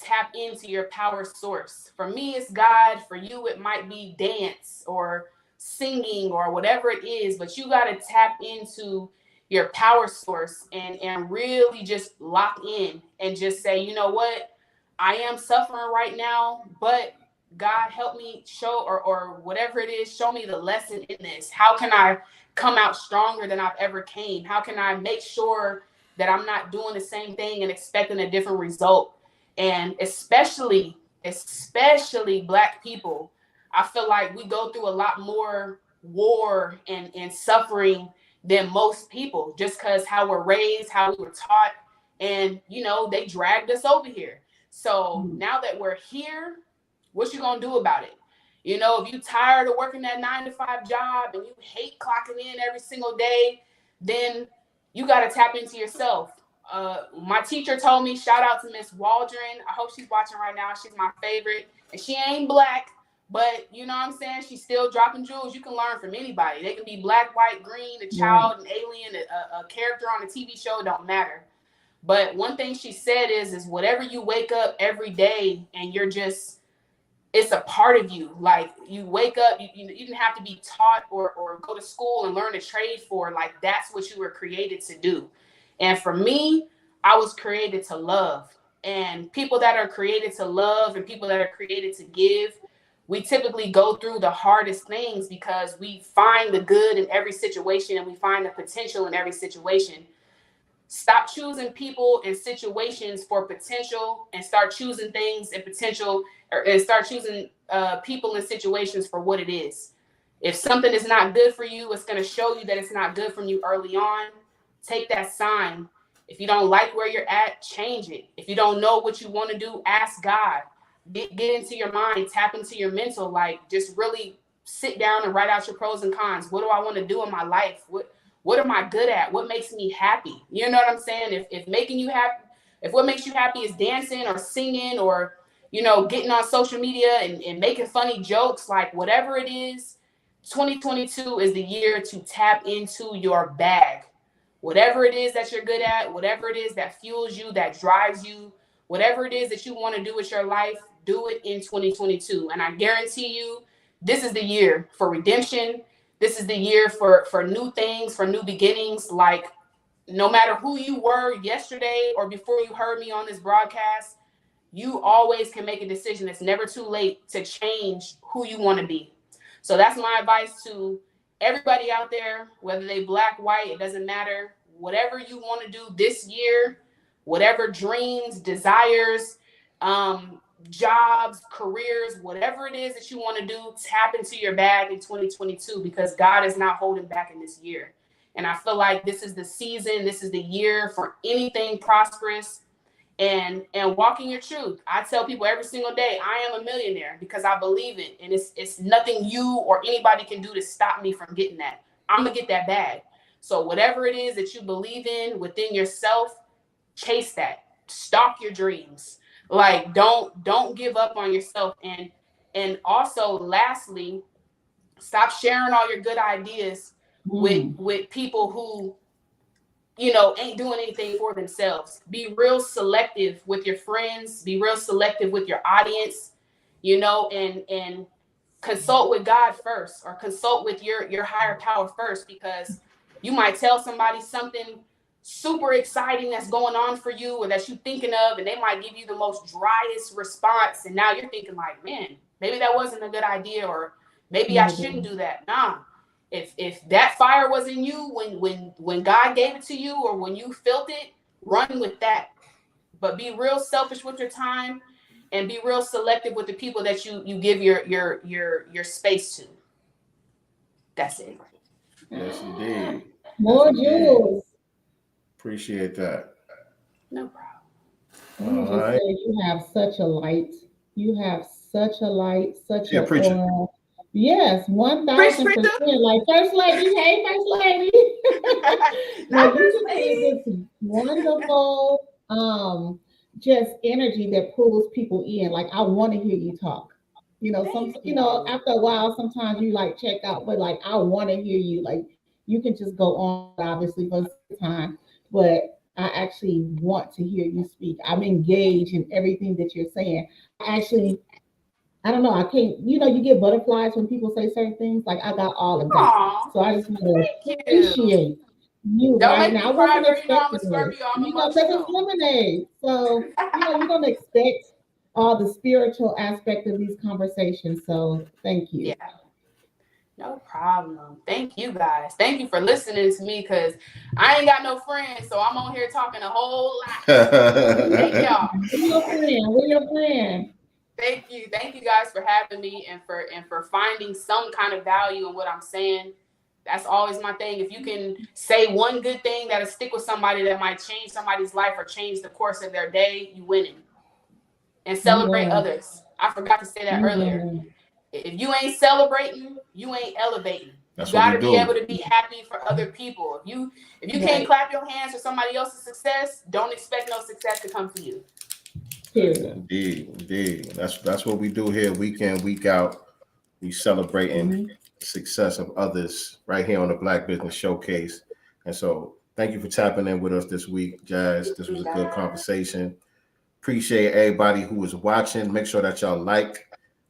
tap into your power source. For me, it's God. For you, it might be dance or singing or whatever it is, but you got to tap into your power source and really just lock in and just say, you know what? I am suffering right now, but God help me show or whatever it is, show me the lesson in this. How can I come out stronger than I've ever came? How can I make sure that I'm not doing the same thing and expecting a different result? And especially Black people, I feel like we go through a lot more war and suffering than most people, just because how we're raised, how we were taught, and they dragged us over here. So now that we're here, what you gonna do about it? If you tired of working that 9-to-5 job and you hate clocking in every single day, then you got to tap into yourself. My teacher told me, shout out to Miss Waldron. I hope she's watching right now. She's my favorite. And she ain't Black, but you know what I'm saying? She's still dropping jewels. You can learn from anybody. They can be Black, white, green, a child, an alien, a character on a TV show, don't matter. But one thing she said is whatever you wake up every day and you're just, it's a part of you. Like you wake up, you didn't have to be taught or go to school and learn a trade for. Like that's what you were created to do. And for me, I was created to love. And people that are created to love and people that are created to give, we typically go through the hardest things because we find the good in every situation and we find the potential in every situation. Stop choosing people and situations for potential and start choosing things and potential, and start choosing people and situations for what it is. If something is not good for you, it's going to show you that it's not good from you early on. Take that sign. If you don't like where you're at, change it. If you don't know what you want to do, ask God. Get into your mind, tap into your mental, like just really sit down and write out your pros and cons. What do I want to do in my life? What am I good at? What makes me happy? You know what I'm saying? If making you happy, if what makes you happy is dancing or singing or, getting on social media and making funny jokes, like whatever it is, 2022 is the year to tap into your bag. Whatever it is that you're good at, whatever it is that fuels you, that drives you, whatever it is that you want to do with your life, do it in 2022. And I guarantee you, this is the year for redemption. This is the year for new things, for new beginnings. Like no matter who you were yesterday or before you heard me on this broadcast, you always can make a decision. It's never too late to change who you want to be. So that's my advice to everybody out there, whether they Black, white, it doesn't matter. Whatever you want to do this year, whatever dreams, desires, jobs, careers, whatever it is that you want to do, tap into your bag in 2022 because God is not holding back in this year. And I feel like this is the season, this is the year for anything prosperous and walking your truth. I tell people every single day, I am a millionaire because I believe it. And it's nothing you or anybody can do to stop me from getting that. I'm going to get that bag. So whatever it is that you believe in within yourself, chase that. Stalk your dreams. Like don't give up on yourself. And also lastly, stop sharing all your good ideas with people who, you know, ain't doing anything for themselves. Be real selective with your friends, be real selective with your audience, you know, and consult with God first, or consult with your higher power first, because you might tell somebody something super exciting that's going on for you or that you're thinking of, and they might give you the most driest response. And now you're thinking like, man, maybe that wasn't a good idea, or maybe I shouldn't do that. Nah, if that fire was in you when God gave it to you, or when you felt it, run with that. But be real selfish with your time, and be real selective with the people that you give your space to. That's it. Yes, indeed. More Yes, jewels. Appreciate that. No problem. Let me just say, you have such a light. You have such a light, such an aura. Yes, 1000%. Like First Lady, hey First Lady. Like you just have this wonderful just energy that pulls people in. Like I want to hear you talk. You know, after a while, sometimes you like check out, but like I want to hear you. Like you can just go on, obviously, for some time, but I actually want to hear you speak. I'm engaged in everything that you're saying. Actually, I don't know. I can't, you get butterflies when people say certain things. Like I got all of that. Aww, so I just want to appreciate you don't right make now. me I cry, wasn't girl. You know I'm a expecting this. Scorpio. I'm Because emotional. it's lemonade. So, you don't expect all the spiritual aspect of these conversations. So thank you. Yeah. No problem. Thank you guys. Thank you for listening to me, because I ain't got no friends, so I'm on here talking a whole lot. Thank y'all. We're your friend. Thank you. Thank you guys for having me, and for finding some kind of value in what I'm saying. That's always my thing. If you can say one good thing that'll stick with somebody, that might change somebody's life or change the course of their day, you winning. And celebrate others. I forgot to say that earlier. If you ain't celebrating, you ain't elevating. That's you got to what we be do. able to be happy for other people. If you can't clap your hands for somebody else's success, don't expect no success to come to you. Indeed. That's what we do here, week in, week out. We celebrating the success of others right here on the Black Business Showcase. And so thank you for tapping in with us this week, Jazz. This was a good conversation. Appreciate everybody who was watching. Make sure that y'all like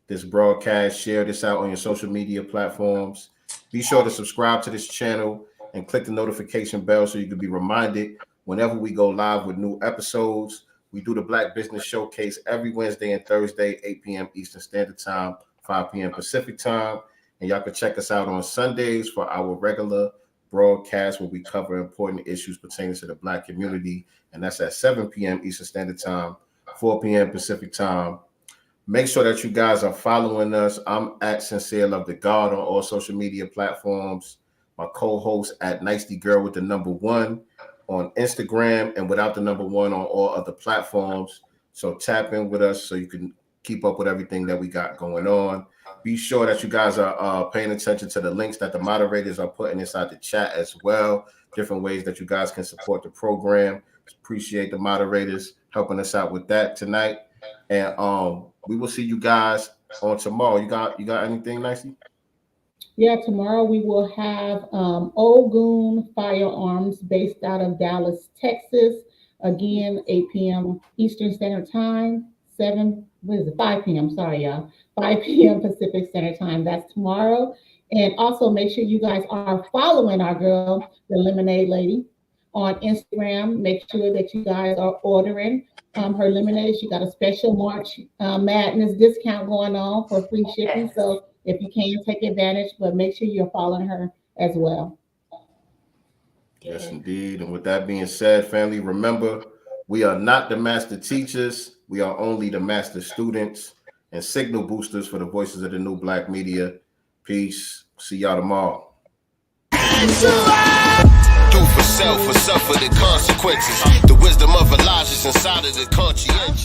this broadcast, share this out on your social media platforms. Be sure to subscribe to this channel and click the notification bell so you can be reminded whenever we go live with new episodes. We do the Black Business Showcase every Wednesday and Thursday, 8 p.m. Eastern Standard Time, 5 p.m. Pacific Time. And y'all can check us out on Sundays for our regular broadcast where we cover important issues pertaining to the Black community. And that's at 7 p.m. Eastern Standard Time, 4 p.m. Pacific Time. Make sure that you guys are following us. I'm at SincereluvdaGod on all social media platforms. My co-host at Nicely Girl with the #1 on Instagram, and without the #1 on all other platforms. So tap in with us so you can keep up with everything that we got going on. Be sure that you guys are paying attention to the links that the moderators are putting inside the chat as well. Different ways that you guys can support the program. Appreciate the moderators helping us out with that tonight. And we will see you guys on tomorrow. You got anything, Nicey? Yeah, tomorrow we will have Ogun Firearms based out of Dallas, Texas. Again, 8 p.m. Eastern Standard Time, 5 p.m. Sorry, y'all. 5 p.m. Pacific Standard Time. That's tomorrow. And also make sure you guys are following our girl, the Lemonade Lady, on Instagram. Make sure that you guys are ordering her lemonade. She got a special March Madness discount going on for free shipping. So if you can, take advantage, but make sure you're following her as well. Yes, indeed. And with that being said, family, remember, we are not the master teachers. We are only the master students and signal boosters for the voices of the new black media. Peace. See y'all tomorrow. Do for self or suffer the consequences. The wisdom of Elijah's inside of the conscientious.